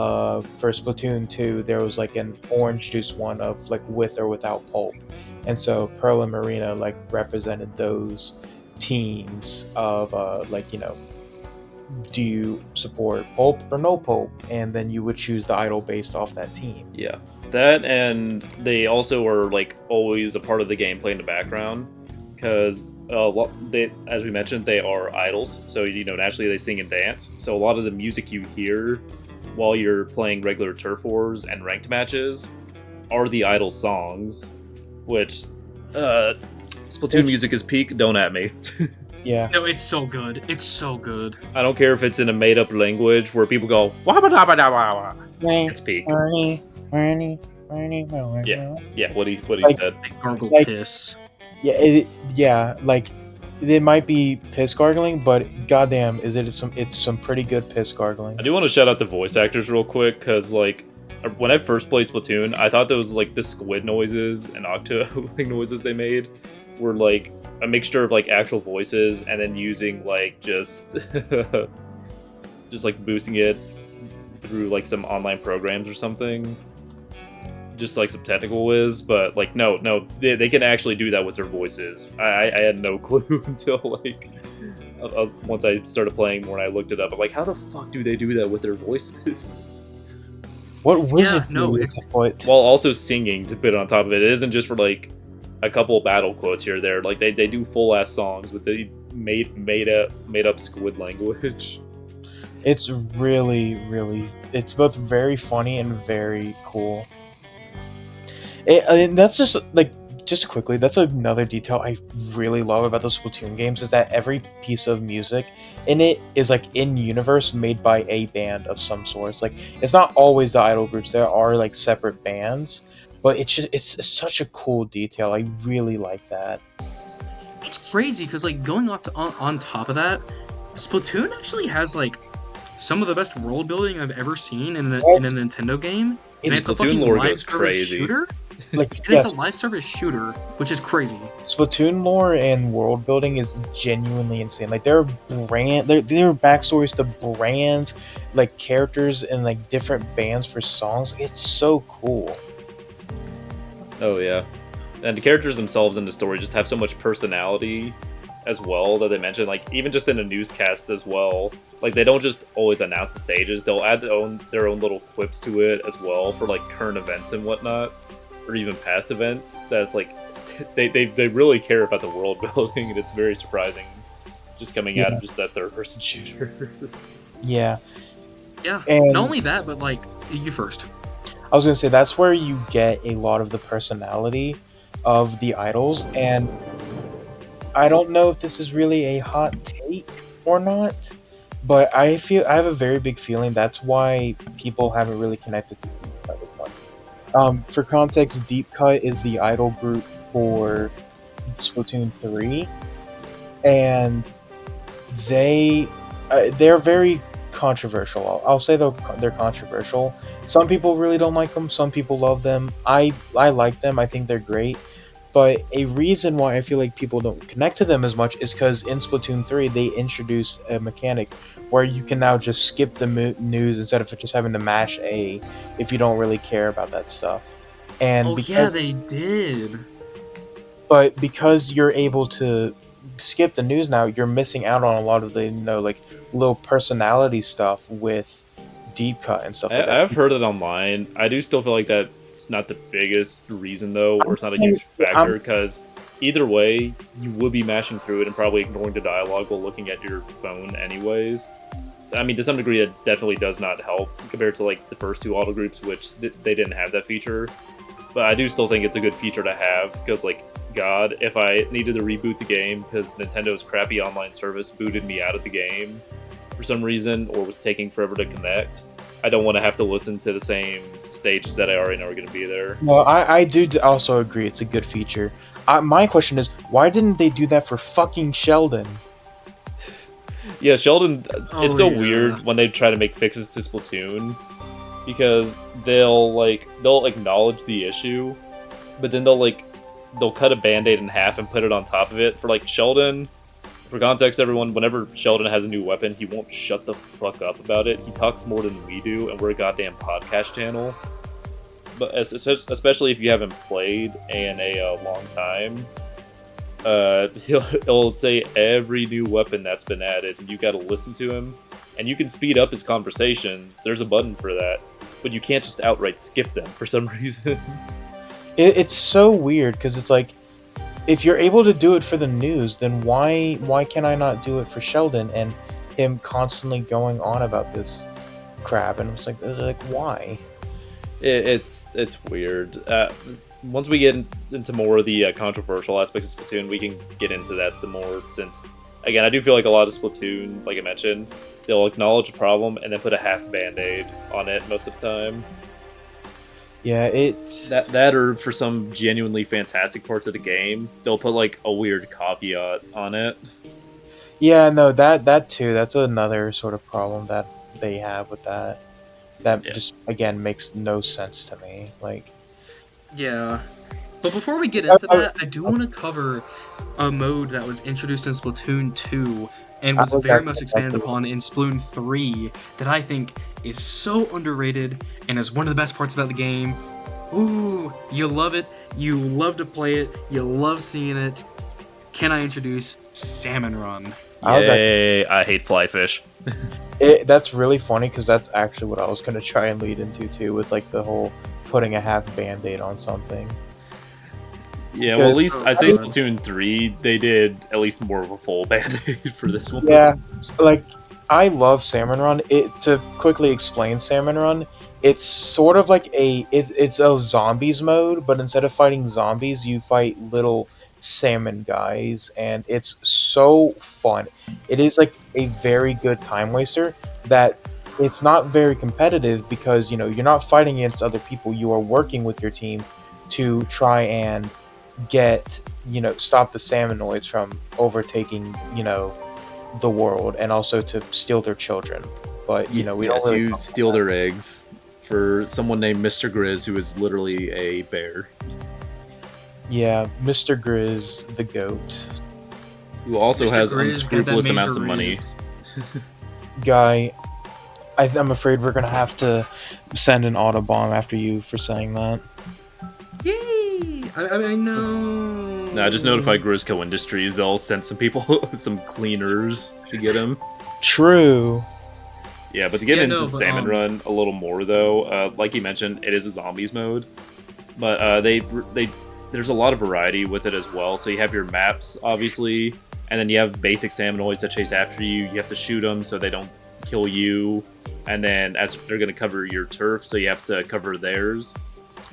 for Splatoon 2, there was like an orange juice one of like with or without pulp, and so Pearl and Marina like represented those teams of do you support pulp or no pulp, and then you would choose the idol based off that team. Yeah, that, and they also are like always a part of the gameplay in the background because as we mentioned, they are idols, so naturally they sing and dance. So a lot of the music you hear while you're playing regular turf wars and ranked matches are the idol songs, which Splatoon music is peak. Don't at me. Yeah. No, it's so good. It's so good. I don't care if it's in a made-up language where people go wah-ba-da-ba-da-ba-ba. It's peak. Yeah. What he said. Like gargle piss. Yeah, like it might be piss gargling, but goddamn, it's some pretty good piss gargling. I do want to shout out the voice actors real quick because like when I first played Splatoon, I thought those like the squid noises and octo noises they made were like a mixture of like actual voices and then using like just like boosting it through like some online programs or something, just like some technical whiz. But like no, they can actually do that with their voices. I had no clue until like once I started playing more and I looked it up. I'm like, how the fuck do they do that with their voices? What wizard? Yeah, no, it's While also singing to put on top of it. It isn't just for like a couple battle quotes here or there. Like they do full ass songs with the made up squid language. It's really, really, it's both very funny and very cool. And that's just quickly, that's another detail I really love about the Splatoon games, is that every piece of music in it is like in universe made by a band of some sort. Like it's not always the idol groups. There are like separate bands, but it's such a cool detail. I really like that. It's crazy because like going on top of that, Splatoon actually has like some of the best world building I've ever seen in a Nintendo game. And it's a Splatoon fucking lore live goes service crazy. shooter. Like And it's a live service shooter, which is crazy. Splatoon lore and world building is genuinely insane. Like there are backstories to brands, like characters and like different bands for songs. It's so cool. Oh yeah, and the characters themselves in the story just have so much personality as well that they mentioned, like even just in a newscast as well. Like they don't just always announce the stages; they'll add their own little quips to it as well for like current events and whatnot, or even past events. That's like they really care about the world building, and it's very surprising, just coming out of just that third person shooter. Yeah. Yeah. And Not only that, but like you first. I was gonna say that's where you get a lot of the personality of the idols, and I don't know if this is really a hot take or not, but I have a very big feeling that's why people haven't really connected to Deep Cut as much. For context, Deep Cut is the idol group for Splatoon 3, and they they're very controversial. I'll say they're controversial. Some people really don't like them. Some people love them. I like them. I think they're great. But a reason why I feel like people don't connect to them as much is because in Splatoon 3 they introduced a mechanic where you can now just skip the news instead of just having to mash A if you don't really care about that stuff. And Oh yeah, because they did. but because you're able to skip the news now, you're missing out on a lot of the like little personality stuff with deep cut and stuff like that. I've heard it online. I do still feel like that's not the biggest reason though, or I'm it's not a saying- huge factor I'm- because either way, you would be mashing through it and probably ignoring the dialogue while looking at your phone anyways. I mean, to some degree, it definitely does not help compared to like the first two auto groups, which they didn't have that feature. But I do still think it's a good feature to have because, like, God, if I needed to reboot the game because Nintendo's crappy online service booted me out of the game for some reason or was taking forever to connect, I don't want to have to listen to the same stages that I already know are going to be there. Well, I do also agree it's a good feature. My question is, why didn't they do that for fucking Sheldon? Yeah, Sheldon, Oh, it's so yeah. weird when they try to make fixes to Splatoon because they'll acknowledge the issue, but then they'll cut a band-aid in half and put it on top of it. For like Sheldon, for context, everyone, whenever Sheldon has a new weapon, he won't shut the fuck up about it. He talks more than we do, and we're a goddamn podcast channel. But especially if you haven't played in a long time, he'll say every new weapon that's been added, and you got to listen to him. And you can speed up his conversations. There's a button for that, but you can't just outright skip them for some reason. It's so weird because it's like, if you're able to do it for the news, then why can I not do it for Sheldon and him constantly going on about this crap? And it's like why? It's weird. Once we get into more of the controversial aspects of Splatoon, we can get into that some more. Since, again, I do feel like a lot of Splatoon, like I mentioned, they'll acknowledge a problem and then put a half band-aid on it most of the time. Yeah, it's That or for some genuinely fantastic parts of the game, they'll put like a weird caveat on it. yeah, no, that too. That's another sort of problem that they have with that. That Yeah. just again makes no sense to me. Like, Yeah. But before we get into I- that, I do want to cover a mode that was introduced in Splatoon 2 and I was was very actually much expanded about to- upon in Splatoon 3 that I think is so underrated and is one of the best parts about the game. Ooh, you love it, you love to play it, you love seeing it. Can I introduce Salmon Run? I was actually, Yay, I hate fly fish. that's really funny because that's actually what I was gonna try and lead into too, with like the whole putting a half band-aid on something. Yeah, well, at least I'd say Oh, Splatoon 3, they did at least more of a full band-aid for this one. Yeah, like I love Salmon Run. To quickly explain Salmon Run, it's sort of like it's a zombies mode, but instead of fighting zombies, you fight little salmon guys, and it's so fun. It is like a very good time waster that it's not very competitive because you're not fighting against other people. You are working with your team to try and get stop the salmonoids from overtaking the world, and also to steal their children. But we don't Yes, really you steal their eggs for someone named Mr. Grizz, who is literally a bear. Yeah, Mr. Grizz the goat Who also Mr. has Grizz got that unscrupulous major amounts of money. raise. guy. I'm afraid we're gonna have to send an Autobomb after you for saying that. Yay! I know. Nah, just notify Grisco Industries. They'll send some people, some cleaners to get him. True. Yeah, but to get Yeah, into no, but Salmon Run a little more though, like you mentioned, it is a zombies mode, but there's a lot of variety with it as well. So you have your maps, obviously, and then you have basic salmonoids that chase after you. You have to shoot them so they don't kill you, and then as they're going to cover your turf, so you have to cover theirs.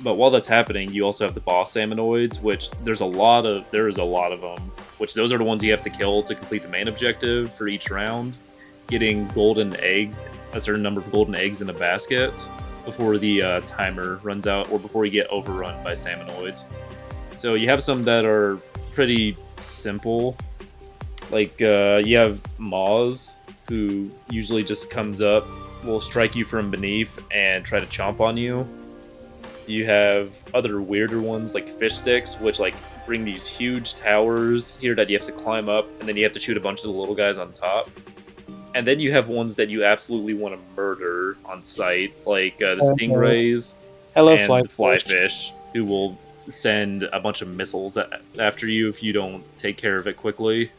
But while that's happening, you also have the boss salmonoids, which there is a lot of them. Which those are the ones you have to kill to complete the main objective for each round. Getting golden eggs, a certain number of golden eggs in a basket before the timer runs out, or before you get overrun by salmonoids. So you have some that are pretty simple, like you have Moz, who usually just comes up, will strike you from beneath and try to chomp on you. You have other weirder ones like fish sticks, which like bring these huge towers here that you have to climb up, and then you have to shoot a bunch of the little guys on top. And then you have ones that you absolutely want to murder on sight, like the stingrays Hello, and the flyfish, who will send a bunch of missiles after you if you don't take care of it quickly.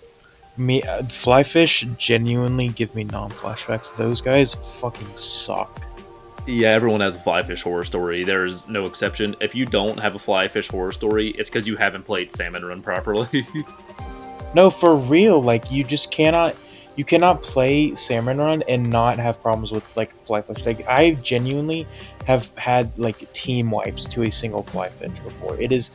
Flyfish genuinely give me non-flashbacks. Those guys fucking suck. Yeah, everyone has a flyfish horror story. There's no exception. If you don't have a flyfish horror story, it's because you haven't played Salmon Run properly. No, for real. Like, you just cannot. You cannot play Salmon Run and not have problems with like flyfish. Like, I genuinely have had like team wipes to a single flyfish before. It is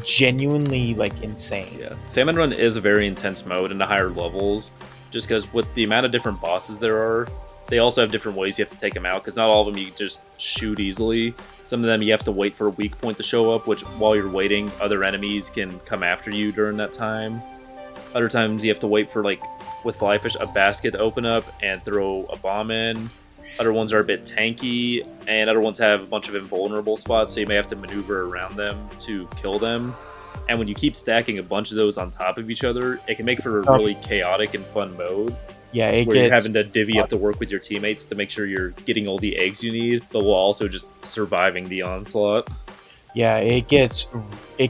genuinely like insane. Yeah, Salmon Run is a very intense mode in the higher levels, just because with the amount of different bosses there are, they also have different ways you have to take them out, because not all of them you can just shoot easily. Some of them you have to wait for a weak point to show up, which while you're waiting, other enemies can come after you during that time. Other times you have to wait for, like, with Flyfish, a basket to open up and throw a bomb in. Other ones are a bit tanky, and other ones have a bunch of invulnerable spots, so you may have to maneuver around them to kill them. And when you keep stacking a bunch of those on top of each other, it can make for a really chaotic and fun mode. Yeah, where you're having to divvy up the work with your teammates to make sure you're getting all the eggs you need, but while also just surviving the onslaught. Yeah, it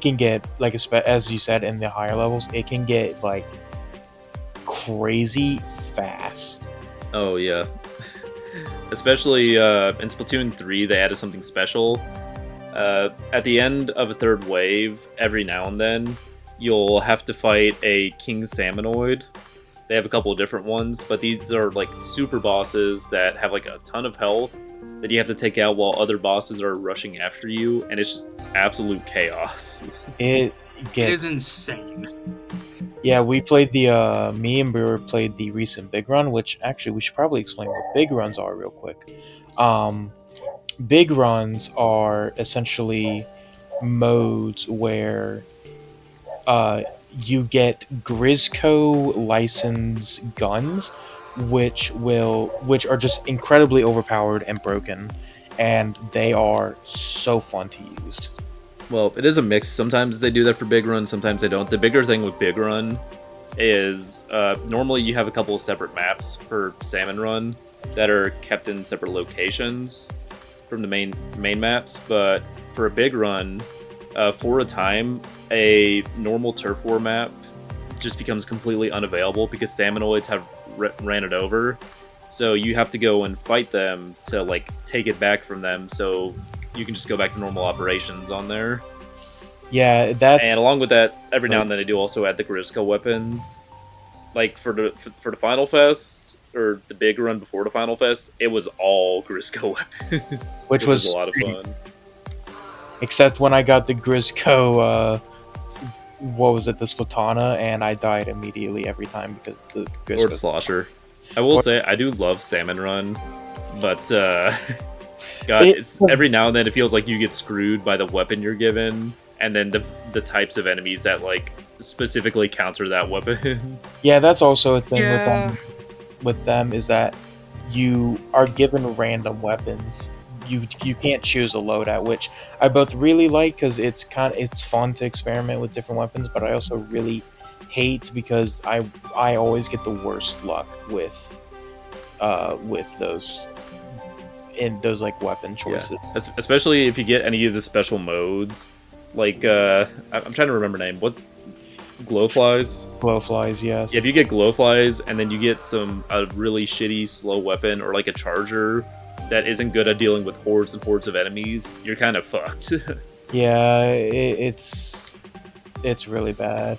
can get, like, as you said, in the higher levels, it can get, like, crazy fast. Oh, yeah. Especially in Splatoon 3, they added something special. At the end of a third wave, every now and then, you'll have to fight a King Salmonoid. They have a couple of different ones, but these are, like, super bosses that have, like, a ton of health that you have to take out while other bosses are rushing after you, and it's just absolute chaos. It is insane. Yeah, we played me and Brewer played the recent Big Run, which actually we should probably explain what Big Runs are real quick. Big Runs are essentially modes where you get Grisco license guns, which are just incredibly overpowered and broken, and they are so fun to use. Well, it is a mix. Sometimes they do that for Big Run, sometimes they don't. The bigger thing with Big Run is normally you have a couple of separate maps for Salmon Run that are kept in separate locations from the main maps, but for a Big Run, for a time, a normal turf war map just becomes completely unavailable because Salmonoids have ran it over. So you have to go and fight them to, like, take it back from them, so you can just go back to normal operations on there. Yeah, and along with that, every now and then they do also add the Grisco weapons. Like for the Final Fest, or the Big Run before the Final Fest, it was all Grisco weapons, which was a lot of fun. Except when I got the Grisco, what was it, the Splatana, and I died immediately every time because the Grisco. Or the Slosher. I will say, I do love Salmon Run, but God, it's every now and then it feels like you get screwed by the weapon you're given, and then the types of enemies that, like, specifically counter that weapon. Yeah, that's also a thing with them is that you are given random weapons. You can't choose a loadout, which I both really like because it's fun to experiment with different weapons, but I also really hate because I always get the worst luck with those like weapon choices. Yeah. Especially if you get any of the special modes, like I'm trying to remember the name. Glowflies. Glowflies, yes. Yeah, if you get glowflies and then you get a really shitty slow weapon or like a charger that isn't good at dealing with hordes and hordes of enemies, you're kind of fucked. Yeah, it's really bad.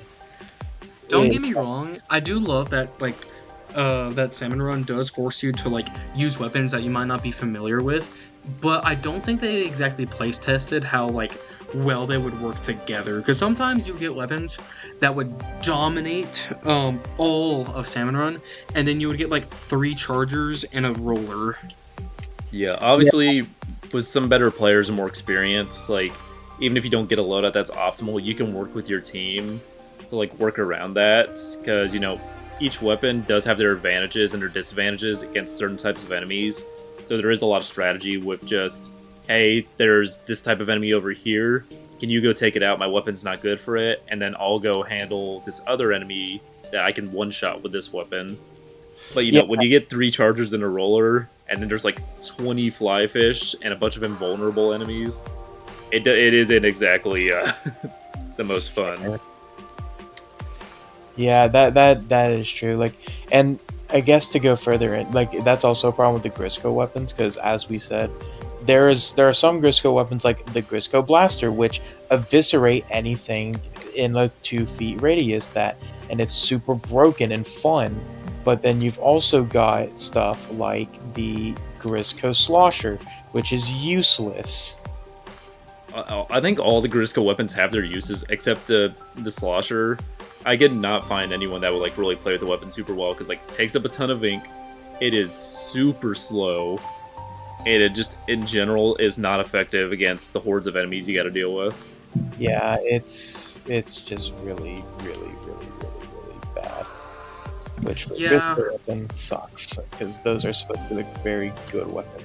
Don't get me wrong, I do love that that Salmon Run does force you to like use weapons that you might not be familiar with, but I don't think they exactly place tested how like well they would work together. Because sometimes you get weapons that would dominate all of Salmon Run, and then you would get like 3 chargers and a roller. Yeah, obviously, with some better players and more experience, like even if you don't get a loadout that's optimal, you can work with your team to like work around that because each weapon does have their advantages and their disadvantages against certain types of enemies. So there is a lot of strategy with just, hey, there's this type of enemy over here. Can you go take it out? My weapon's not good for it, and then I'll go handle this other enemy that I can one-shot with this weapon. But when you get 3 chargers and a roller, and then there's like 20 fly fish and a bunch of invulnerable enemies, it isn't exactly the most fun. Yeah, that is true. Like, and I guess to go further in, like that's also a problem with the Grisco weapons because, as we said, there are some Grisco weapons like the Grisco Blaster, which eviscerate anything in a 2 feet radius. And it's super broken and fun. But then you've also got stuff like the Grisco Slosher, which is useless. I think all the Grisco weapons have their uses except the Slosher. I could not find anyone that would like really play with the weapon super well because like it takes up a ton of ink. It is super slow, and it just in general is not effective against the hordes of enemies you got to deal with. Yeah, it's just really, really, really, really, really bad. Which for Grisco weapon sucks because those are supposed to be like very good weapons.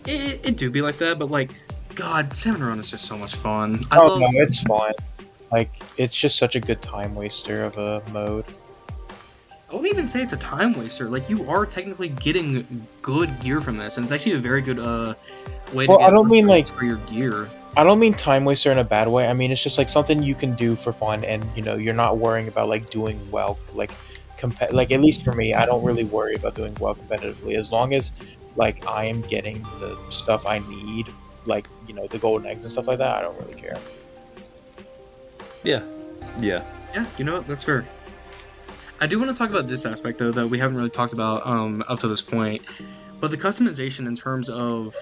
It do be like that, but like, God, Salmon Run is just so much fun. No, it's fun. Like, it's just such a good time waster of a mode. I wouldn't even say it's a time waster. Like, you are technically getting good gear from this, and it's actually a very good way to get for your gear. I don't mean time waster in a bad way. I mean, it's just like something you can do for fun, and you're not worrying about like doing well. Like at least for me, I don't really worry about doing well competitively as long as like I am getting the stuff I need, like the golden eggs and stuff like that. I don't really care. Yeah. Yeah, you know what? That's fair. I do want to talk about this aspect, though, that we haven't really talked about up to this point. But the customization in terms of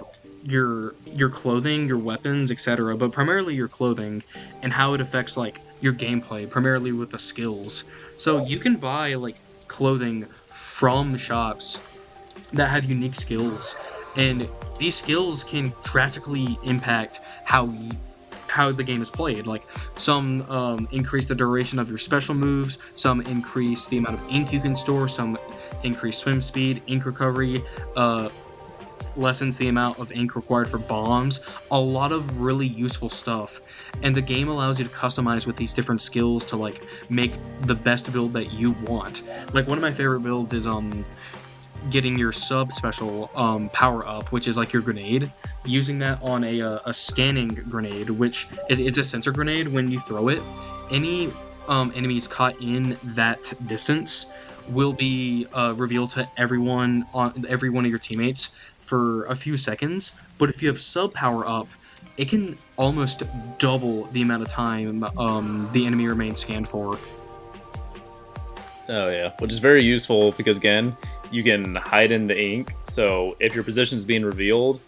your clothing, your weapons, etc., but primarily your clothing and how it affects, like, your gameplay, primarily with the skills. So you can buy, like, clothing from shops that have unique skills, and these skills can drastically impact how the game is played. Like, some increase the duration of your special moves, some increase the amount of ink you can store, some increase swim speed, ink recovery, lessens the amount of ink required for bombs. A lot of really useful stuff, and the game allows you to customize with these different skills to like make the best build that you want. Like, one of my favorite builds is getting your sub special power up, which is like your grenade, using that on a scanning grenade, which it's a sensor grenade. When you throw it, any enemies caught in that distance will be revealed to every one of your teammates for a few seconds. But if you have sub power up, it can almost double the amount of time the enemy remains scanned for. Oh yeah, which is very useful because again, you can hide in the ink. So if your position is being revealed,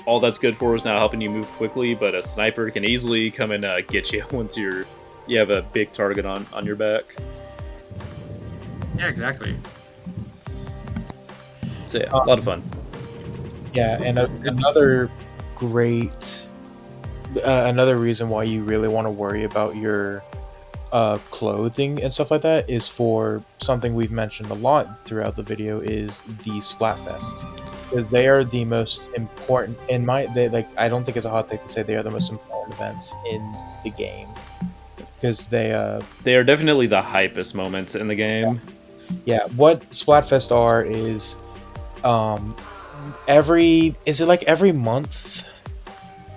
all that's good for is now helping you move quickly. But a sniper can easily come and get you once you have a big target on your back. Yeah, exactly. So yeah, a lot of fun. Yeah, and another great, another reason why you really want to worry about your clothing and stuff like that is for something we've mentioned a lot throughout the video is the Splatfest, because they are the most important I don't think it's a hot take to say they are the most important events in the game, because they are definitely the hypest moments in the game. Yeah, what Splatfest are is every month?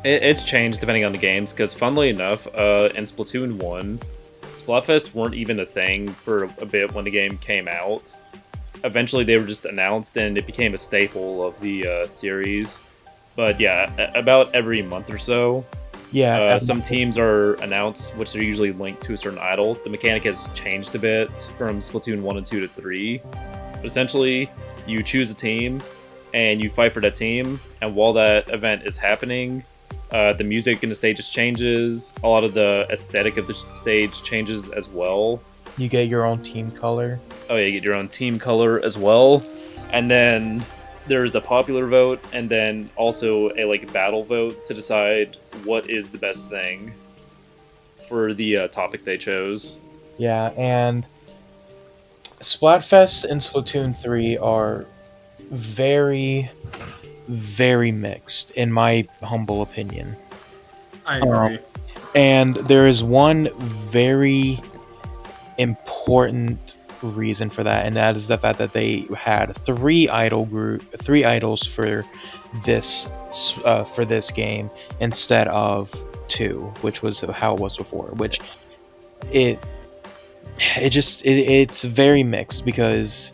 It's changed depending on the games, because funnily enough, in Splatoon 1, Splatfest weren't even a thing for a bit when the game came out. Eventually, they were just announced, and it became a staple of the series. But yeah, about every month or so, Yeah, some teams are announced, which are usually linked to a certain idol. The mechanic has changed a bit from Splatoon 1 and 2 to 3. But essentially, you choose a team, and you fight for that team, and while that event is happening, the music in the stages changes, a lot of the aesthetic of the stage changes as well. you get your own team color. Oh yeah, you get your own team color as well. And then there's a popular vote, and then also a like battle vote to decide what is the best thing for the topic they chose. Yeah, and Splatfest and Splatoon 3 are very, very mixed, in my humble opinion. I agree. And there is one very important reason for that, and that is the fact that they had three idols for this game instead of two, which was how it was before. Which it it's very mixed because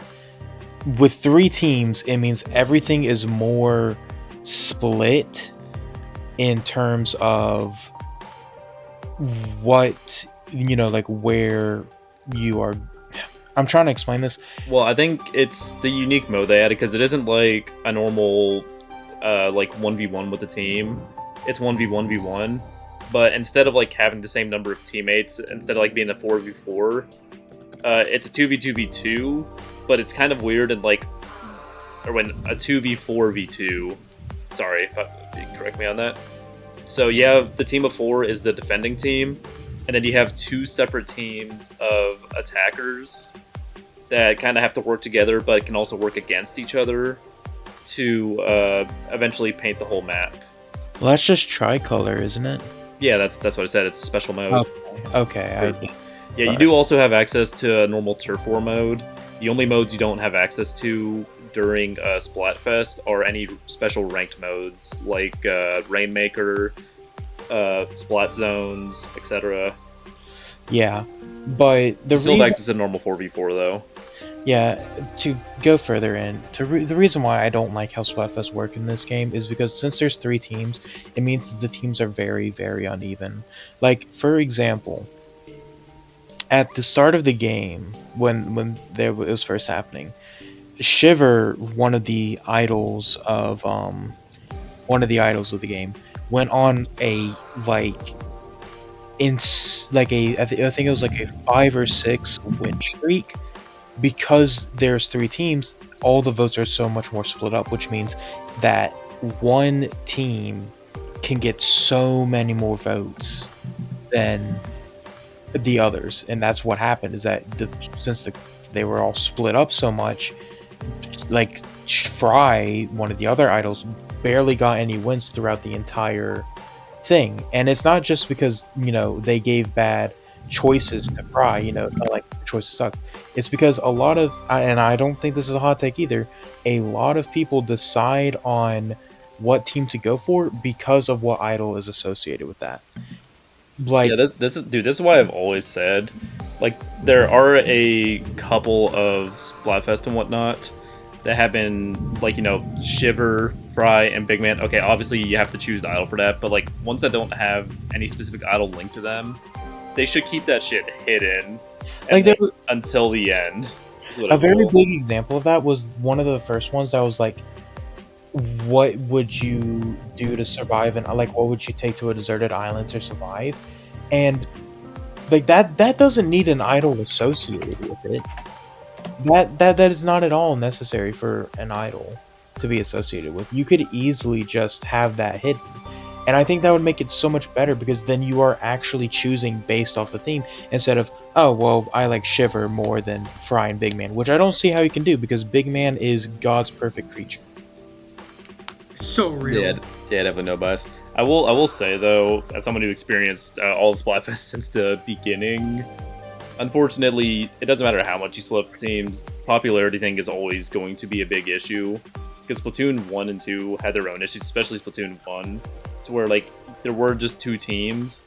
with three teams, it means everything is more split in terms of what like where you are. I'm trying to explain this. Well, I think it's the unique mode they added because it isn't like a normal like 1v1 with the team. It's 1v1v1, but instead of like having the same number of teammates, instead of like being a 4v4, it's a 2v2v2, but it's kind of weird and like, or when a 2v4v2. Sorry, correct me on that. So you have the team of four is the defending team, and then you have two separate teams of attackers that kind of have to work together, but can also work against each other to eventually paint the whole map. Well, that's just tricolor, isn't it? Yeah, that's what I said. It's a special mode. Okay. Yeah, you do also have access to a normal turf war mode. The only modes you don't have access to during Splatfest are any special ranked modes like Rainmaker, Splat Zones, etc. Yeah, but you still have access to normal 4v4 though. Yeah, to go further in, the reason why I don't like how Splatfest work in this game is because since there's three teams, it means the teams are very, very uneven. Like, for example, at the start of the game, when it was first happening, Shiver, one of the idols of the game, went on a I think it was like a 5 or 6 win streak. Because there's three teams, all the votes are so much more split up, which means that one team can get so many more votes than the others, and that's what happened. Is that since they were all split up so much, like Fry, one of the other idols, barely got any wins throughout the entire thing. And it's not just because they gave bad choices to Fry. It's not like the choices suck. It's because a lot of, and I don't think this is a hot take either, a lot of people decide on what team to go for because of what idol is associated with that. Like, yeah, this is why I've always said, like, there are a couple of Splatfest and whatnot that have been, like, Shiver, Fry, and Big Man. Okay, obviously you have to choose the idol for that, but, like, ones that don't have any specific idol linked to them, they should keep that shit hidden until the end. A very big example of that was one of the first ones that was like, what would you do to survive, and like what would you take to a deserted island to survive? And like that doesn't need an idol associated with it. That is not at all necessary for an idol to be associated with. You could easily just have that hidden. And I think that would make it so much better because then you are actually choosing based off the theme instead of, oh, well, I like Shiver more than Fry and Big Man, which I don't see how you can do because Big Man is God's perfect creature. So real. Yeah, definitely no bias. I will say though, as someone who experienced all the Splatfest since the beginning, unfortunately, it doesn't matter how much you split up the teams. Popularity thing is always going to be a big issue because Splatoon 1 and 2 had their own issues, especially Splatoon 1, to where like there were just two teams,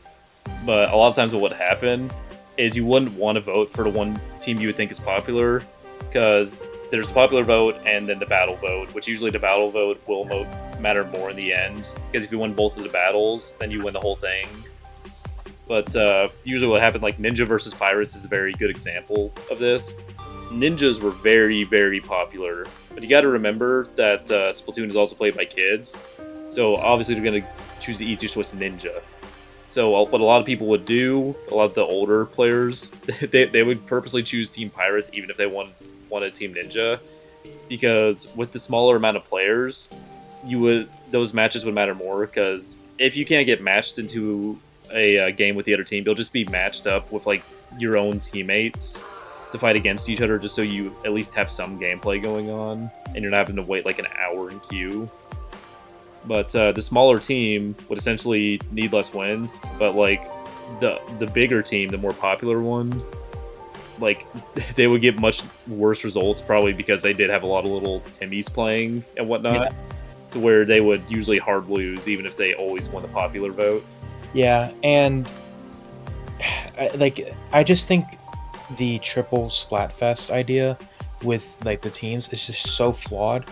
but a lot of times what would happen is you wouldn't want to vote for the one team you would think is popular, because there's the popular vote and then the battle vote, which usually the battle vote will matter more in the end, because if you win both of the battles, then you win the whole thing. But usually what happened, like Ninja versus Pirates is a very good example of this. Ninjas were very, very popular, but you got to remember that Splatoon is also played by kids, so obviously they're going to choose the easiest choice, Ninja. So what a lot of people would do, a lot of the older players, they would purposely choose Team Pirates even if they wanted Team Ninja, because with the smaller amount of players, those matches would matter more, because if you can't get matched into a game with the other team, you'll just be matched up with like your own teammates to fight against each other, just so you at least have some gameplay going on, and you're not having to wait like an hour in queue. But the smaller team would essentially need less wins, but like the bigger team, the more popular one, like they would get much worse results, probably because they did have a lot of little Timmies playing and whatnot, to where they would usually hard lose even if they always won the popular vote. Yeah, and I just think the triple Splatfest idea with like the teams is just so flawed,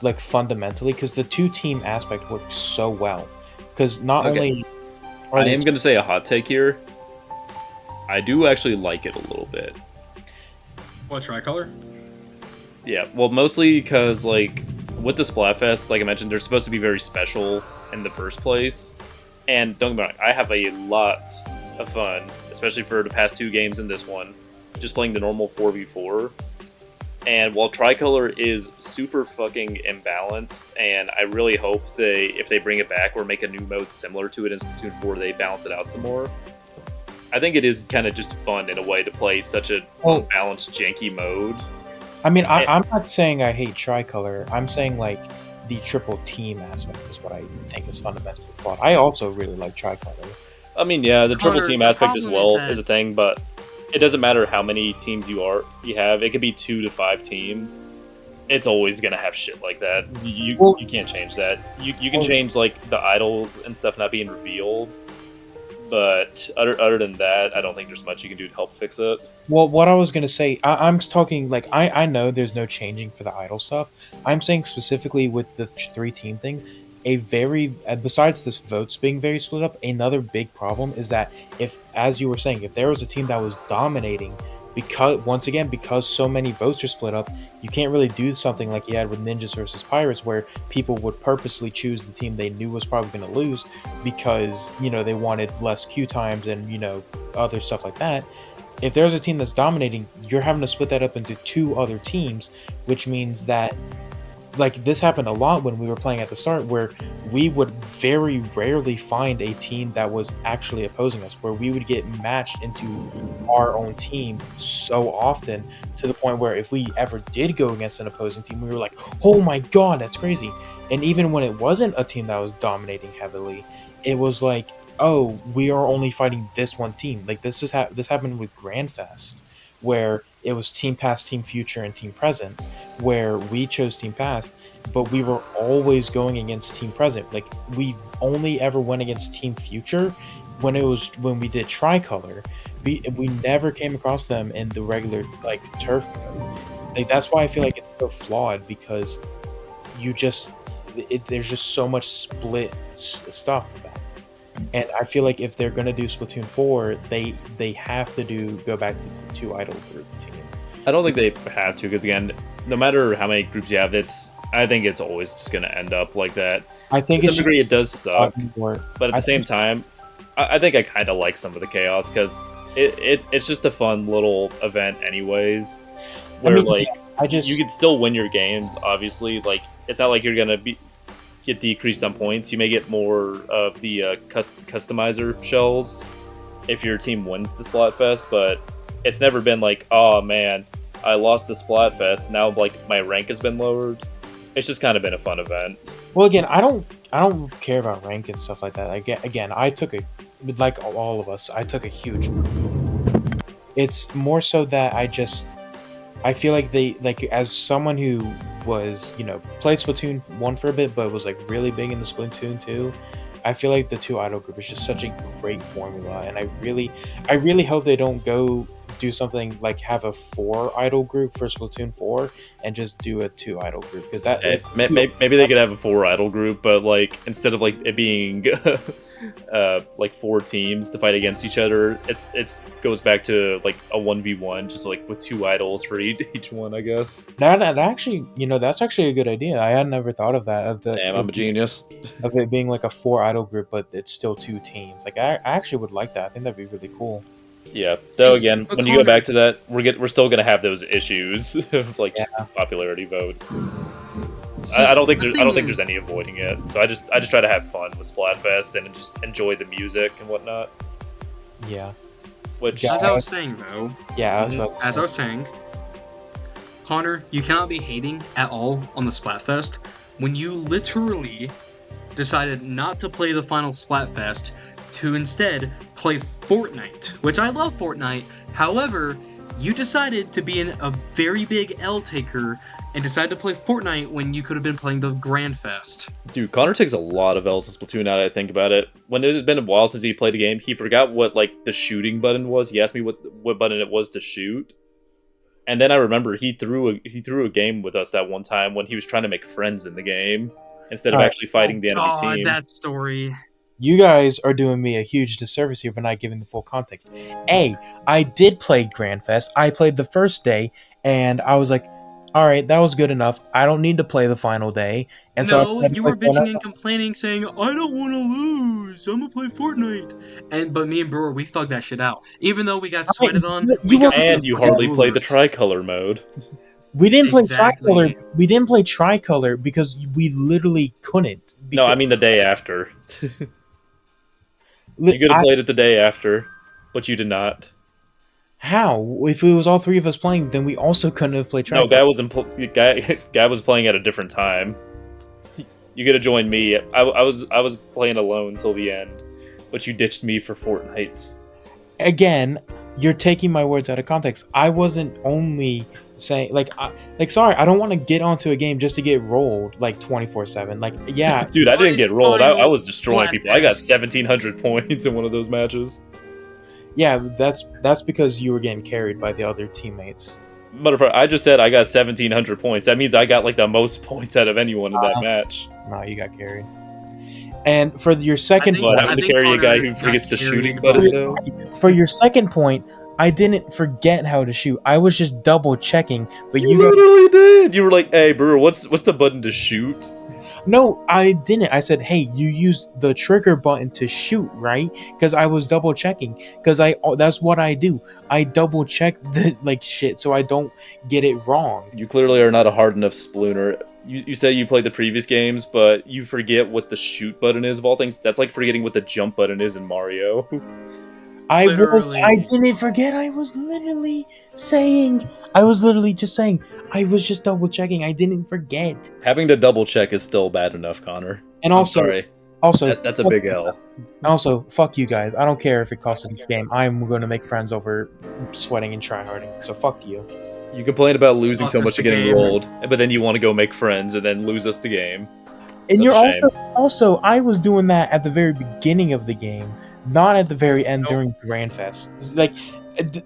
like fundamentally, because the two team aspect works so well. Because not only I am going to say a hot take here. I do actually like it a little bit. What, tricolor? Yeah, well, mostly because like with the Splatfest, like I mentioned, they're supposed to be very special in the first place. And don't get me wrong, I have a lot of fun, especially for the past 2 games in this one, just playing the normal 4v4. And while Tricolor is super fucking imbalanced, and I really hope if they bring it back or make a new mode similar to it in Splatoon 4, they balance it out some more. I think it is kind of just fun in a way to play such a unbalanced, janky mode. I mean, I'm not saying I hate Tricolor. I'm saying like the triple team aspect is what I think is fundamentally flawed. I also really like Tricolor. I mean, yeah, the triple team aspect as well is a thing, but it doesn't matter how many teams you have. It could be 2 to 5 teams. It's always gonna have shit like that. You can't change that. You can change like the idols and stuff not being revealed, but other than that, I don't think there's much you can do to help fix it. Well, what I was gonna say, I'm talking like I know there's no changing for the idol stuff. I'm saying specifically with the 3-team thing. Besides this votes being very split up, another big problem is that if, as you were saying, if there was a team that was dominating, because so many votes are split up, you can't really do something like you had with Ninjas versus Pirates, where people would purposely choose the team they knew was probably going to lose because they wanted less queue times and other stuff like that. If there's a team that's dominating, you're having to split that up into 2 other teams, which means that, like, this happened a lot when we were playing at the start, where we would very rarely find a team that was actually opposing us, where we would get matched into our own team so often, to the point where if we ever did go against an opposing team, we were like, oh my god, that's crazy. And even when it wasn't a team that was dominating heavily, it was like, oh, we are only fighting this one team. Like, this happened with Grandfest, where it was Team Past, Team Future, and Team Present, where we chose Team Past, but we were always going against Team Present. Like, we only ever went against Team Future when we did Tricolor. We never came across them in the regular like turf mode. Like, that's why I feel like it's so flawed, because there's just so much split stuff about it. And I feel like if they're gonna do Splatoon 4, they have to go back to the 2 idol group team. I don't think they have to, because again, no matter how many groups you have, I think it's always just gonna end up like that. I think to some degree it does suck, but at the same time, I think I kind of like some of the chaos, because it's just a fun little event anyways, where you can still win your games. Obviously, like, it's not like you're gonna get decreased on points. You may get more of the customizer shells if your team wins the Splatfest, but it's never been like, oh man, I lost to Splatfest, now like my rank has been lowered. It's just kind of been a fun event. Well, again, I don't care about rank and stuff like that. Again, like all of us, I took a huge. It's more so that I feel like as someone who was, played Splatoon 1 for a bit, but was like really big into Splatoon 2, I feel like the two idol group is just such a great formula, and I really hope they don't go do something like have a 4 idol group for Splatoon 4 and just do a 2 idol group because that if Maybe they could have a 4 idol group, but like instead of like it being like 4 teams to fight against each other, it goes back to like a 1v1, just like with 2 idols for each one, I guess. that actually, that's actually a good idea. I had never thought of that Damn, I'm a genius. of it being like a 4 idol group, but it's still 2 teams. Like I actually would like that. I think that'd be really cool. Yeah. So See, again, but when you go Connor, back to that, we're still gonna have those issues of like just Yeah. popularity vote. see, I don't think the there's I don't thing think is- there's any avoiding it. So I just try to have fun with Splatfest and just enjoy the music and whatnot. Yeah. Which Yeah. As I was saying though, Yeah, I was about to as say. I was saying, Connor, you cannot be hating at all on the Splatfest when you literally decided not to play the final Splatfest to instead play Fortnite, which I love Fortnite. However, you decided to be a very big L taker and decided to play Fortnite when you could have been playing the Grand Fest. Dude, Connor takes a lot of L's in Splatoon now that I think about it. When it had been a while since he played the game, he forgot what like the shooting button was. He asked me what button it was to shoot. And then I remember he threw a game with us that one time when he was trying to make friends in the game instead of Alright. actually fighting the enemy God, team. that story. You guys are doing me a huge disservice here by not giving the full context. A, I did play Grand Fest. I played the first day, and I was like, all right, that was good enough. I don't need to play the final day. And so I No, decided to you play were bitching Fortnite. and complaining, saying, I don't want to lose. I'm going to play Fortnite. But me and Brewer, we thugged that shit out. Even though we got sweated on, we got And you fucking hardly ruler. played the tricolor mode. We didn't play Exactly. tricolor. We didn't play tricolor because we literally couldn't. No, I mean the day after. You could have played it the day after, but you did not. How? If it was all 3 of us playing, then we also couldn't have played No, tricolor. guy was playing at a different time. You could have joined me. I was playing alone till the end, but you ditched me for Fortnite. Again, you're taking my words out of context. I wasn't only saying sorry, I don't want to get onto a game just to get rolled like 24/7. Like, yeah, Dude, I But didn't it's get rolled. I final was destroying people. I got Splatfest. 1,700 points in one of those matches. yeah, that's because you were getting carried by the other teammates. Motherfucker, I just said I got 1,700 points. That means I got like the most points out of anyone in that match. No, you got carried. And for your second think- What, point, having to think carry a guy Connor who forgets got the shooting carried button by- though? for your second point, I didn't forget how to shoot. I was just double checking, but You you guys, literally did. You were like, "Hey, Brewer, what's the button to shoot?" no, I didn't. I said, "Hey, you use the trigger button to shoot, right?" Because I was double checking. Because that's what I do. I double check the like shit so I don't get it wrong. You clearly are not a hard enough splooner. You say you played the previous games, but you forget what the shoot button is of all things. That's like forgetting what the jump button is in Mario. I Literally. didn't forget. I was literally just saying. I was just double checking. I didn't forget. Having to double check is still bad enough, Connor. And I'm also, sorry. also, That's a big L. Also, fuck you guys. I don't care if it costs this game. I'm going to make friends over sweating and tryharding. So fuck you. You complain about losing Lost so us much the to getting game. rolled, but then you want to go make friends and then lose us the game. And Such you're a shame. also I was doing that at the very beginning of the game, not at the very end during Grand Fest. Like,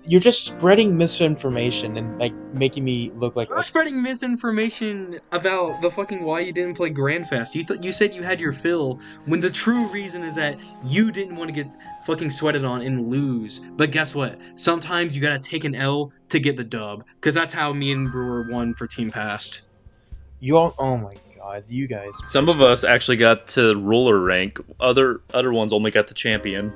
you're just spreading misinformation and like making me look like You're spreading misinformation about the fucking why you didn't play Grand Fest. You said you had your fill, when the true reason is that you didn't want to get fucking sweated on and lose. But guess what? Sometimes you gotta take an L to get the dub, because that's how me and Brewer won for Team Past. you all. Oh my god, you guys. Some of us actually got to ruler rank. Other ones only got the champion.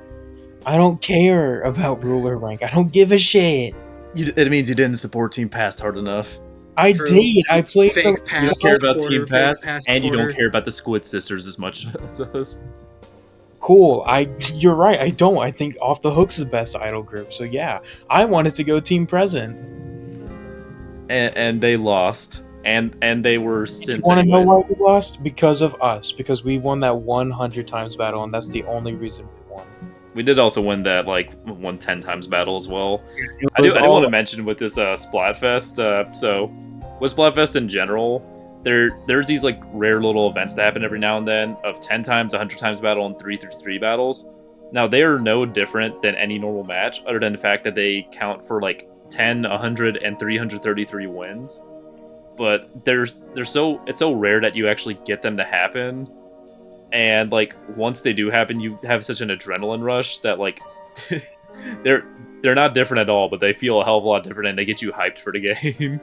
I don't care about ruler rank. I don't give a shit. It means you didn't support Team Past hard enough. I True. did. I played. Fake You don't past care about supporter, Team fake Past, past and you don't supporter. care about the Squid Sisters as much as us. Cool. You're right. I don't. I think Off the Hook's the best idol group. So yeah, I wanted to go Team Present. And they lost. And they were You Sims want to know anyways. why we lost? Because of us. Because we won that 100 times battle, and that's the only reason we won. We did also win that like 110 times battle as well. It I do was all- want to mention with this Splatfest. So with Splatfest in general, there's these like rare little events that happen every now and then of 10 times, 100 times battle, and 333 battles. Now they are no different than any normal match, other than the fact that they count for like 10, 100, and 333 wins. But it's so rare that you actually get them to happen, and like once they do happen, you have such an adrenaline rush that like they're they're not different at all, but they feel a hell of a lot different, and they get you hyped for the game.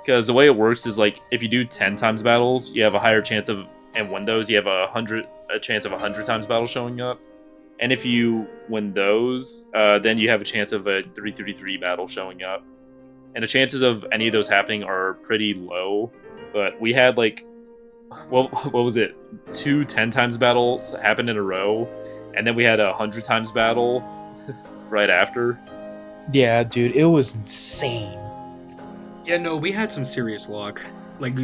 Because the way it works is like if you do 10 times battles, you have a higher chance of, and win those, you have a chance of 100 times battle showing up. And if you win those, then you have a chance of a 333 battle showing up. And the chances of any of those happening are pretty low. But we had like, what was it? 10 times battles happen in a row, and then we had a 100 times battle right after. Yeah, dude, it was insane. Yeah, no, we had some serious luck. Like,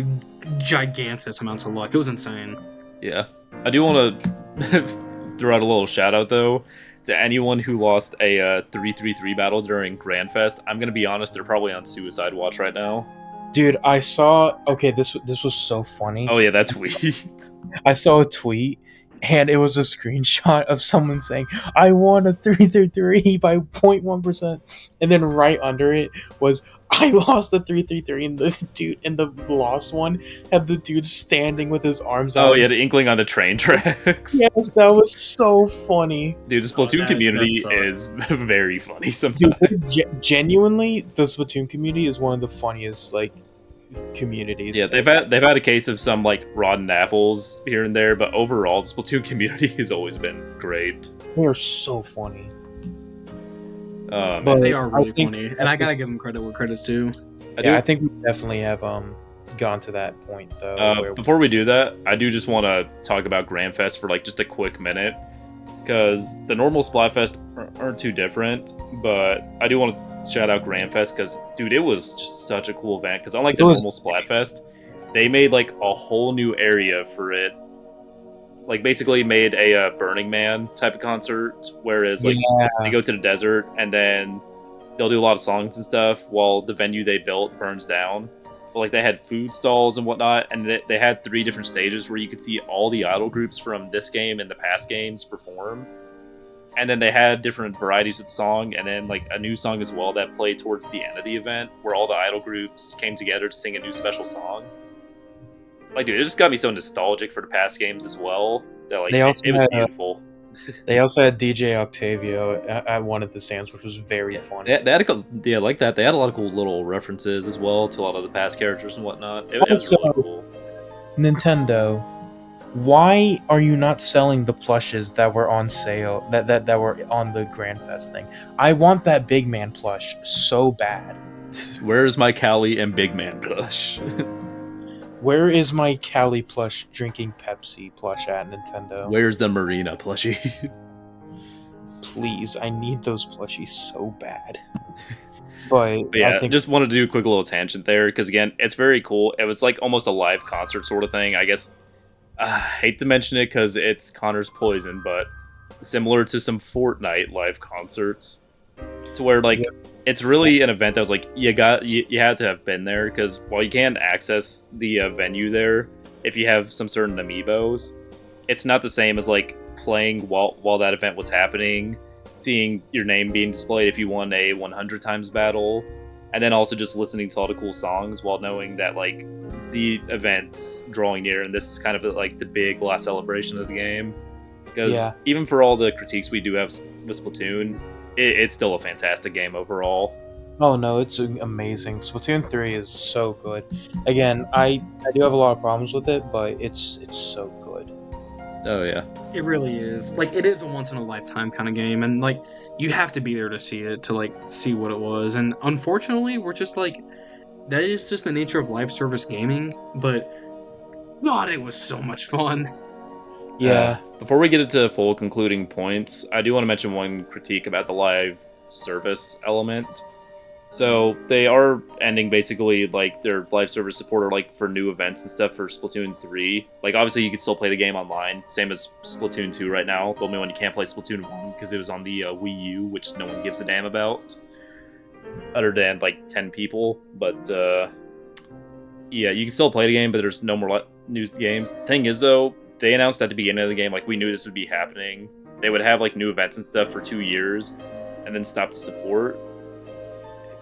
gigantic amounts of luck. It was insane. Yeah. I do want to throw out a little shout out, though, to anyone who lost a 333 battle during Grandfest. I'm going to be honest, they're probably on suicide watch right now. Dude, I saw... Okay, this was so funny. Oh, yeah, that tweet. I saw a tweet, and it was a screenshot of someone saying, I won a 333 by 0.1%. And then right under it was, I lost a 333, and the dude in the lost one had the dude standing with his arms out. Oh, yeah, the inkling on the train tracks. Yes, that was so funny. Dude, the Splatoon community is very funny sometimes. Dude, genuinely, the Splatoon community is one of the funniest, like, communities. Yeah, they've had a case of some like rotten apples here and there, but overall, the Splatoon community has always been great. They are so funny. But they are really funny, and I gotta give them credit where credit's due. I think we definitely have gone to that point though. Before we do that, I do just want to talk about Grandfest for like just a quick minute, because the normal Splatfest aren't too different, but I do want to shout out Grandfest because, dude, it was just such a cool event. Because unlike the normal Splatfest, they made like a whole new area for it. Like basically made a Burning Man type of concert, whereas like they go to the desert and then they'll do a lot of songs and stuff while the venue they built burns down. But like they had food stalls and whatnot, and they had 3 different stages where you could see all the idol groups from this game and the past games perform. And then they had different varieties of the song, and then like a new song as well that played towards the end of the event, where all the idol groups came together to sing a new special song. Like, dude, it just got me so nostalgic for the past games as well. That like it was beautiful. They also had DJ Octavio at one of the stands, which was very funny. They had like that. They had a lot of cool little references as well to a lot of the past characters and whatnot. It was really cool. Nintendo, why are you not selling the plushes that were on sale, that were on the Grandfest thing? I want that Big Man plush so bad. Where's my Callie and Big Man plush? Where is my Callie plush drinking Pepsi plush at, Nintendo? Where's the Marina plushie? Please, I need those plushies so bad. But yeah, I just wanted to do a quick little tangent there, because again, it's very cool. It was like almost a live concert sort of thing. I guess I hate to mention it because it's Connor's Poison, but similar to some Fortnite live concerts, to where like it's really an event that was like you had to have been there, because while you can't access the venue there if you have some certain amiibos, it's not the same as like playing while that event was happening, seeing your name being displayed if you won a 100 times battle, and then also just listening to all the cool songs while knowing that like the event's drawing near, and this is kind of like the big last celebration of the game. Because even for all the critiques we do have with Splatoon, it's still a fantastic game overall. Oh no, it's amazing. Splatoon 3 is so good. Again, I do have a lot of problems with it, but it's so good. Oh yeah. It really is. Like, it is a once in a lifetime kind of game, and like you have to be there to see it, to like see what it was. And unfortunately, we're just like, that is just the nature of live service gaming, but God, it was so much fun. Yeah. Before we get into full concluding points, I do want to mention one critique about the live service element. So they are ending basically like their live service support, or like for new events and stuff for Splatoon 3. Like obviously you can still play the game online, same as Splatoon 2 right now. The only one you can't play Splatoon 1 because it was on the Wii U, which no one gives a damn about, other than like 10 people. But Yeah, you can still play the game, but there's no more new games. Thing is, though, they announced at the beginning of the game, like, we knew this would be happening. They would have, like, new events and stuff for 2 years, and then stop the support.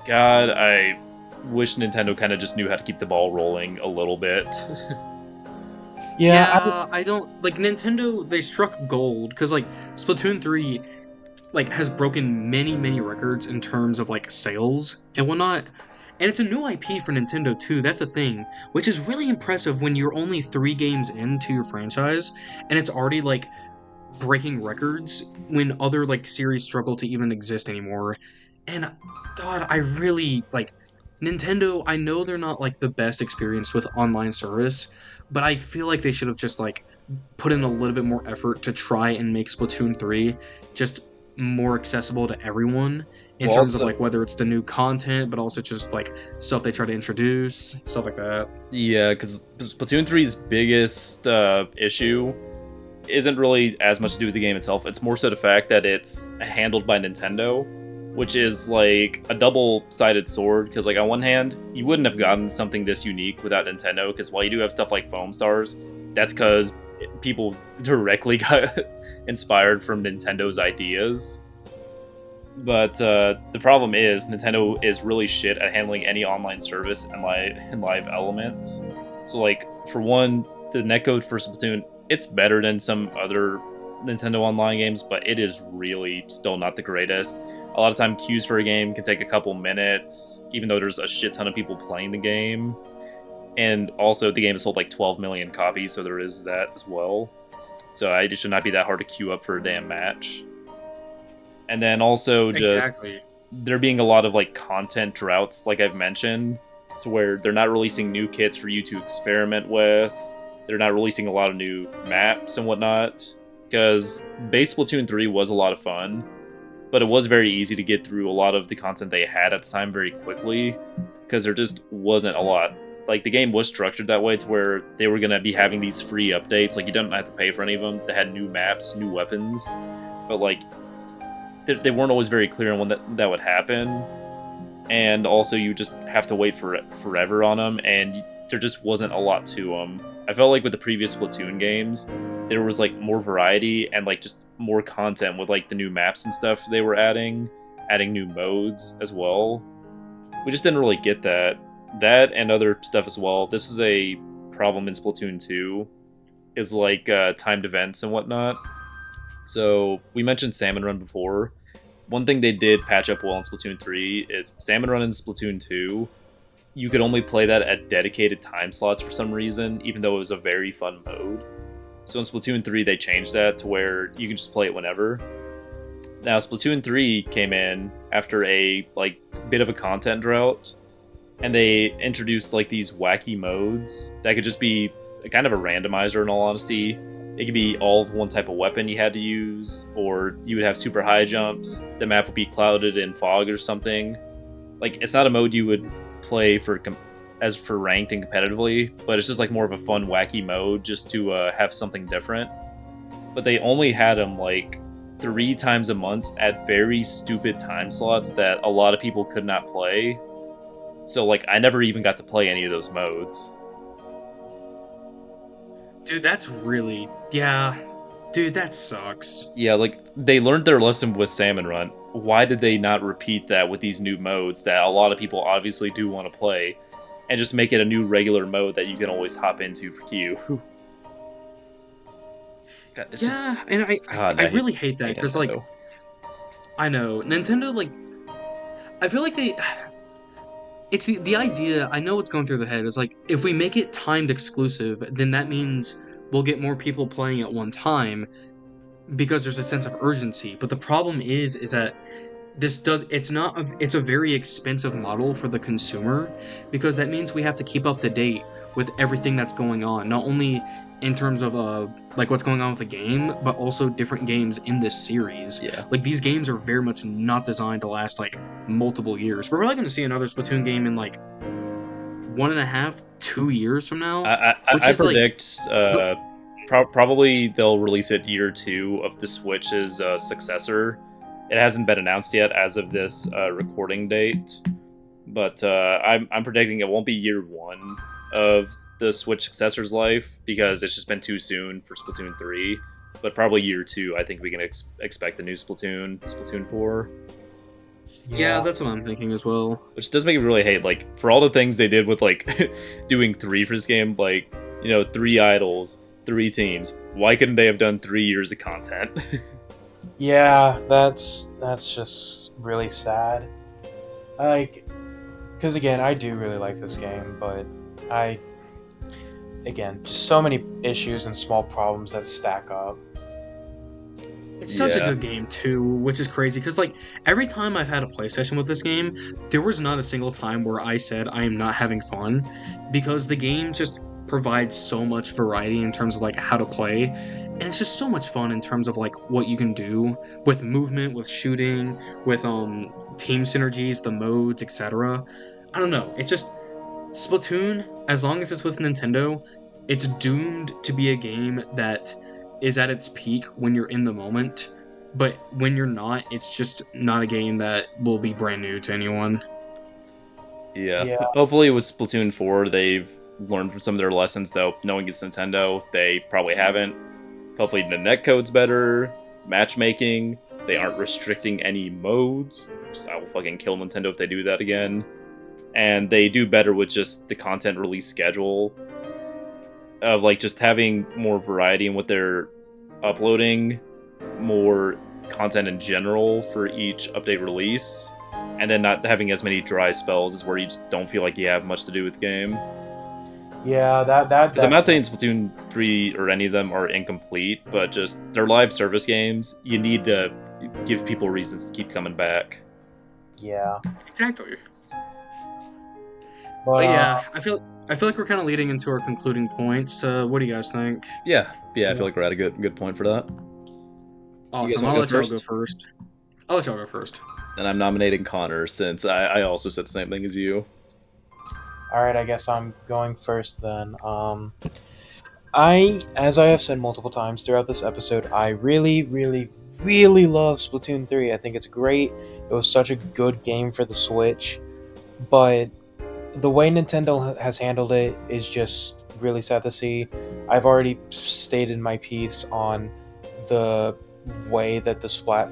God, I wish Nintendo kind of just knew how to keep the ball rolling a little bit. Yeah, Yeah, I don't like Nintendo. They struck gold because like Splatoon 3 like has broken many records in terms of like sales and whatnot. And it's a new IP for Nintendo too. That's a thing, which is really impressive when you're only 3 games into your franchise and it's already like breaking records when other like series struggle to even exist anymore. And God, I really like Nintendo. I know they're not like the best experienced with online service, but I feel like they should have just like put in a little bit more effort to try and make Splatoon 3 just more accessible to everyone in Well, terms of also, like whether it's the new content, but also just like stuff they try to introduce, stuff like that. yeah, because Splatoon 3's biggest issue isn't really as much to do with the game itself. It's more so the fact that it's handled by Nintendo, which is like a double-sided sword. Because like on one hand, you wouldn't have gotten something this unique without Nintendo. Because while you do have stuff like Foam Stars, that's because people directly got inspired from Nintendo's ideas. But the problem is Nintendo is really shit at handling any online service and live elements. So like for one, the netcode for Splatoon, it's better than some other Nintendo Online games, but it is really still not the greatest. A lot of time queues for a game can take a couple minutes, even though there's a shit ton of people playing the game. And also the game has sold like 12 million copies, so there is that as well. So it should not be that hard to queue up for a damn match. And then also just Exactly. there being a lot of like content droughts, like I've mentioned, to where they're not releasing new kits for you to experiment with. They're not releasing a lot of new maps and whatnot. Because base Splatoon 3 was a lot of fun, but it was very easy to get through a lot of the content they had at the time very quickly, because there just wasn't a lot. Like, the game was structured that way to where they were going to be having these free updates. Like, you didn't have to pay for any of them. They had new maps, new weapons, but like they weren't always very clear on when that would happen, and also you just have to wait for forever on them, and there just wasn't a lot to them. I felt like with the previous Splatoon games, there was like more variety and like just more content with like the new maps and stuff they were adding new modes as well. We just didn't really get that and other stuff as well. This is a problem in Splatoon 2, is like timed events and whatnot. So we mentioned Salmon Run before. One thing they did patch up well in Splatoon 3 is Salmon Run in Splatoon 2. You could only play that at dedicated time slots for some reason, even though it was a very fun mode. So in Splatoon 3, they changed that to where you can just play it whenever. Now, Splatoon 3 came in after a like bit of a content drought, and they introduced like these wacky modes that could just be kind of a randomizer in all honesty. It could be all of one type of weapon you had to use, or you would have super high jumps. The map would be clouded in fog or something. Like, it's not a mode you would play for ranked and competitively, but it's just like more of a fun, wacky mode just to have something different. But they only had them like 3 times a month at very stupid time slots that a lot of people could not play. So like, I never even got to play any of those modes. Dude, that's really yeah. Dude, that sucks. Yeah, like, they learned their lesson with Salmon Run. Why did they not repeat that with these new modes that a lot of people obviously do want to play, and just make it a new regular mode that you can always hop into for queue? God, it's just, Yeah, and God, I really hate that hate because like Nintendo. I know Nintendo like I feel like they it's the idea. I know what's going through the head is like if we make it timed exclusive, then that means we'll get more people playing at one time because there's a sense of urgency. But the problem is that it's a very expensive model for the consumer because that means we have to keep up to date with everything that's going on, not only in terms of like what's going on with the game, but also different games in this series. Yeah. Like these games are very much not designed to last like multiple years. We're probably going to see another Splatoon game in like 1.5, 2 years from now, which I is like predict the probably they'll release it year 2 of the Switch's successor. It hasn't been announced yet as of this recording date, but I'm predicting it won't be year 1. of the Switch successor's life because it's just been too soon for Splatoon 3. But probably year 2, I think we can expect the new Splatoon 4. Yeah, Yeah. that's what I'm thinking as well. Which does make me really hate, like, for all the things they did with, like, doing 3 for this game, like, 3 idols, 3 teams. Why couldn't they have done 3 years of content? Yeah, that's just really sad. Like, because again, I do really like this game, but I again just so many issues and small problems that stack up. It's such a Yeah. good game too, which is crazy because like every time I've had a play session with this game, there was not a single time where I said I am not having fun because the game just provides so much variety in terms of like how to play, and it's just so much fun in terms of like what you can do with movement, with shooting, with team synergies, the modes, etc. I don't know. It's just Splatoon, as long as it's with Nintendo, it's doomed to be a game that is at its peak when you're in the moment, but when you're not, it's just not a game that will be brand new to anyone. Yeah. Yeah, Hopefully with Splatoon 4, they've learned from some of their lessons, though. Knowing it's Nintendo, they probably haven't. Hopefully the netcode's better, matchmaking, they aren't restricting any modes. I will fucking kill Nintendo if they do that again. And they do better with just the content release schedule of like just having more variety in what they're uploading, more content in general for each update release, and then not having as many dry spells is where you just don't feel like you have much to do with the game. yeah, that Because I'm not saying definitely. Splatoon 3 or any of them are incomplete, but just they're live service games. You need to give people reasons to keep coming back. Yeah, Exactly. but But yeah, I feel like we're kind of leading into our concluding points. What do you guys think? Yeah, I feel like we're at a good point for that. You guys Awesome. want I'll to go let y'all go first? first. I'll let y'all go first. And I'm nominating Connor since I also said the same thing as you. all right, I guess I'm going first then. As I have said multiple times throughout this episode, I really, really, really love Splatoon 3. I think it's great. It was such a good game for the Switch, but the way Nintendo has handled it is just really sad to see. I've already stated my piece on the way that the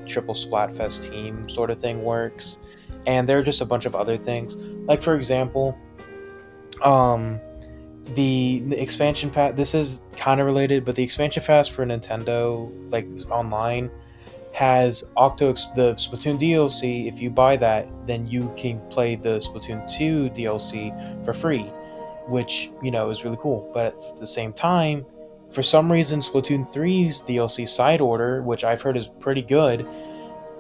triple Splatfest team sort of thing works, and there are just a bunch of other things. Like for example, um, the expansion pass. This is kind of related, but the expansion pass for Nintendo, like online, has the Splatoon DLC. If you buy that, then you can play the Splatoon 2 DLC for free, which is really cool. But at the same time, for some reason, Splatoon 3's DLC side order, which I've heard is pretty good,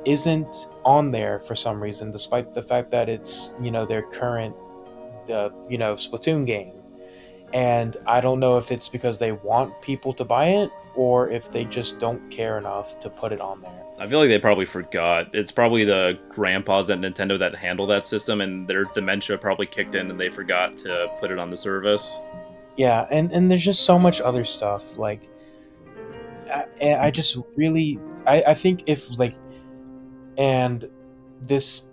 isn't on there for some reason, despite the fact that it's their current Splatoon game. And I don't know if it's because they want people to buy it or if they just don't care enough to put it on there. I feel like they probably forgot. It's probably the grandpas at Nintendo that handle that system, and their dementia probably kicked in, and they forgot to put it on the service. Yeah, and there's just so much other stuff. Like, I just really, I think if like, and this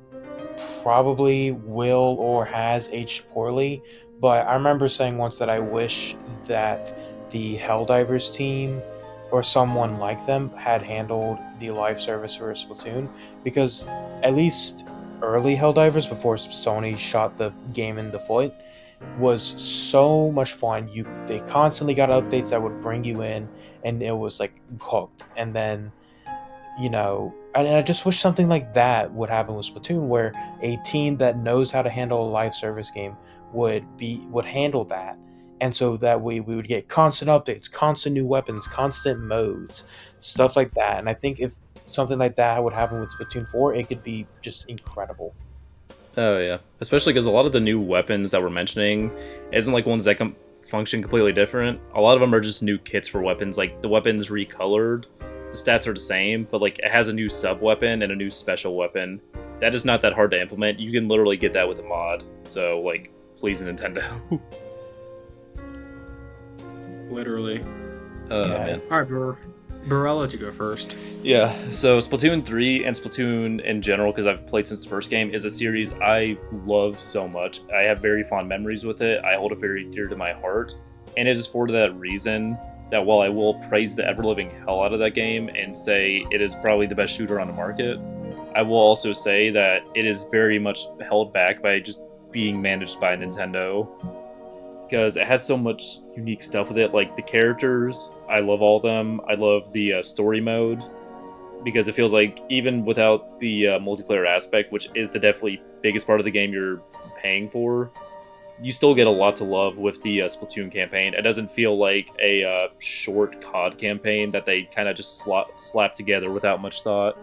probably will or has aged poorly, but I remember saying once that I wish that the Helldivers team or someone like them had handled the live service for Splatoon, because at least early Helldivers before Sony shot the game in the foot was so much fun. They constantly got updates that would bring you in, and it was like hooked. And then and I just wish something like that would happen with Splatoon, where a team that knows how to handle a live service game would handle that, and so that way we would get constant updates, constant new weapons, constant modes, stuff like that. And I think if something like that would happen with Splatoon 4, it could be just incredible. Oh yeah, especially because a lot of the new weapons that we're mentioning isn't like ones that function completely different. A lot of them are just new kits for weapons. Like the weapons recolored, the stats are the same, but like it has a new sub weapon and a new special weapon. That is not that hard to implement. You can literally get that with a mod. So like, please Nintendo. Literally. Yeah. Man. All right, bro. Burr, I'll let you go first. Yeah, so Splatoon 3 and Splatoon in general, because I've played since the first game, is a series I love so much. I have very fond memories with it. I hold it very dear to my heart. And it is for that reason that while I will praise the ever living hell out of that game and say it is probably the best shooter on the market, I will also say that it is very much held back by just being managed by Nintendo because it has so much unique stuff with it. Like the characters, I love all of them. I love the story mode because it feels like even without the multiplayer aspect, which is the definitely biggest part of the game you're paying for, you still get a lot to love with the Splatoon campaign. It doesn't feel like a short COD campaign that they kind of just slap together without much thought.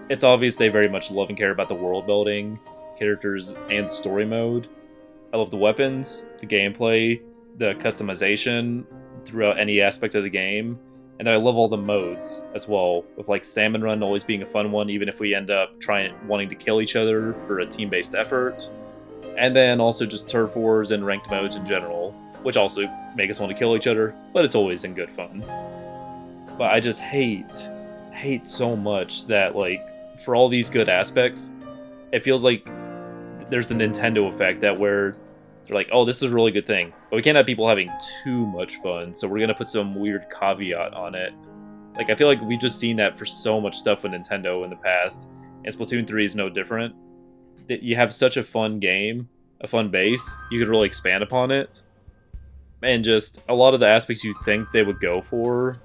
It's obvious they very much love and care about the world building, characters, and the story mode. I love the weapons, the gameplay, the customization throughout any aspect of the game, and I love all the modes as well. With like Salmon Run always being a fun one, even if we end up wanting to kill each other for a team-based effort, and then also just turf wars and ranked modes in general, which also make us want to kill each other, but it's always in good fun. But I just hate so much that like for all these good aspects, it feels like there's the Nintendo effect that where they're like, oh, this is a really good thing, but we can't have people having too much fun, so we're gonna put some weird caveat on it. Like, I feel like we've just seen that for so much stuff with Nintendo in the past, and Splatoon 3 is no different. That you have such a fun game, a fun base, you could really expand upon it, and just a lot of the aspects you think they would go for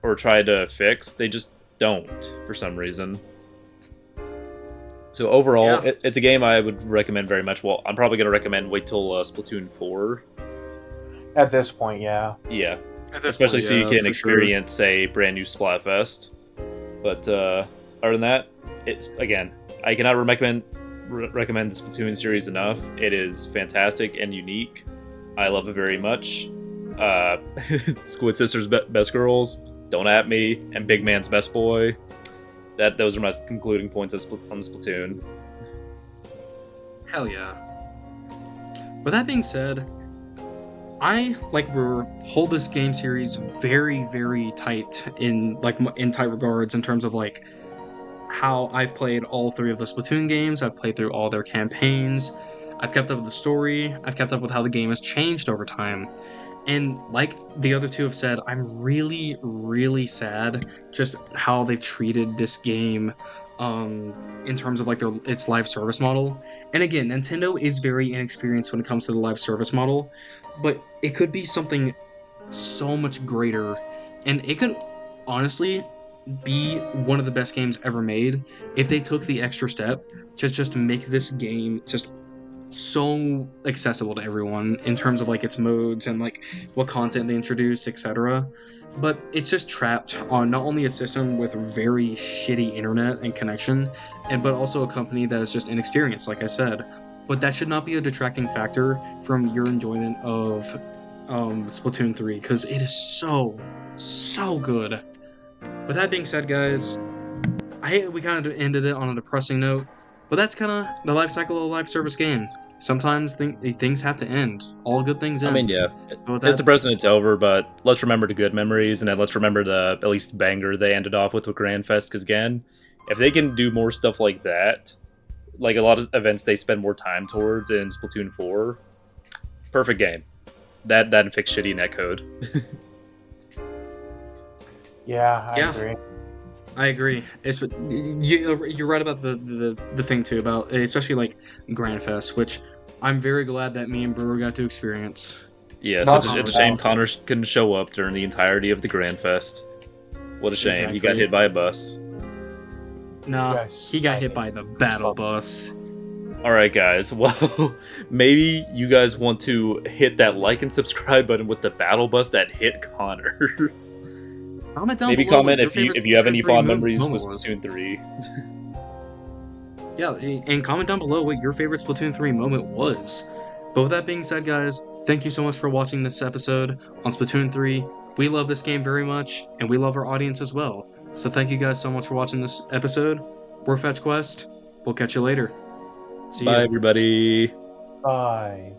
or try to fix, they just don't for some reason. So overall, Yeah. it's a game I would recommend very much. Well, I'm probably going to recommend wait till Splatoon 4. At this point, yeah. Yeah. At this Especially point, so you yeah, can for experience a brand new Splatfest. But other than that, it's again, I cannot recommend the Splatoon series enough. It is fantastic and unique. I love it very much. Squid Sisters Best Girls, Don't At Me, and Big Man's Best Boy. Those are my concluding points on Splatoon. Hell yeah. With that being said, I hold this game series very, very tight in tight regards in terms of like how I've played all 3 of the Splatoon games. I've played through all their campaigns. I've kept up with the story. I've kept up with how the game has changed over time. And like the other 2 have said, I'm really, really sad just how they've treated this game in terms of like its live service model. And again, Nintendo is very inexperienced when it comes to the live service model, but it could be something so much greater, and it could honestly be one of the best games ever made if they took the extra step to just make this game just so accessible to everyone in terms of like its modes and like what content they introduce, etc. But it's just trapped on not only a system with very shitty internet and connection, but also a company that is just inexperienced, like I said. But that should not be a detracting factor from your enjoyment of Splatoon 3, because it is so good. With that being said, guys, we kind of ended it on a depressing note, but that's kind of the life cycle of a live service game. Sometimes things have to end. All good things I end. mean, yeah, But with it's that, depressing it's over, but let's remember the good memories, and then let's remember the at least banger they ended off with Grand Fest. Because again, if they can do more stuff like that, like a lot of events they spend more time towards in Splatoon 4, perfect game. That fix shitty netcode. Yeah, I yeah, agree. I agree. You're right about the thing too about especially like Grand Fest, which I'm very glad that me and Brewer got to experience. Yeah, Not it's a so shame bad. Connor couldn't show up during the entirety of the Grand Fest. What a shame. He got Exactly. hit by a bus. Nah, Yes, he got I hit by the battle fuck. bus. Alright, guys. Well, maybe you guys want to hit that like and subscribe button with the battle bus that hit Connor. Comment down Maybe below what comment your if favorite you have Splatoon any 3 fond memories with moment was. Splatoon 3. Yeah, and comment down below what your favorite Splatoon 3 moment was. But with that being said, guys, thank you so much for watching this episode on Splatoon 3. We love this game very much, and we love our audience as well. So thank you guys so much for watching this episode. We're Fetch Quest. We'll catch you later. See ya. Bye, everybody. Bye.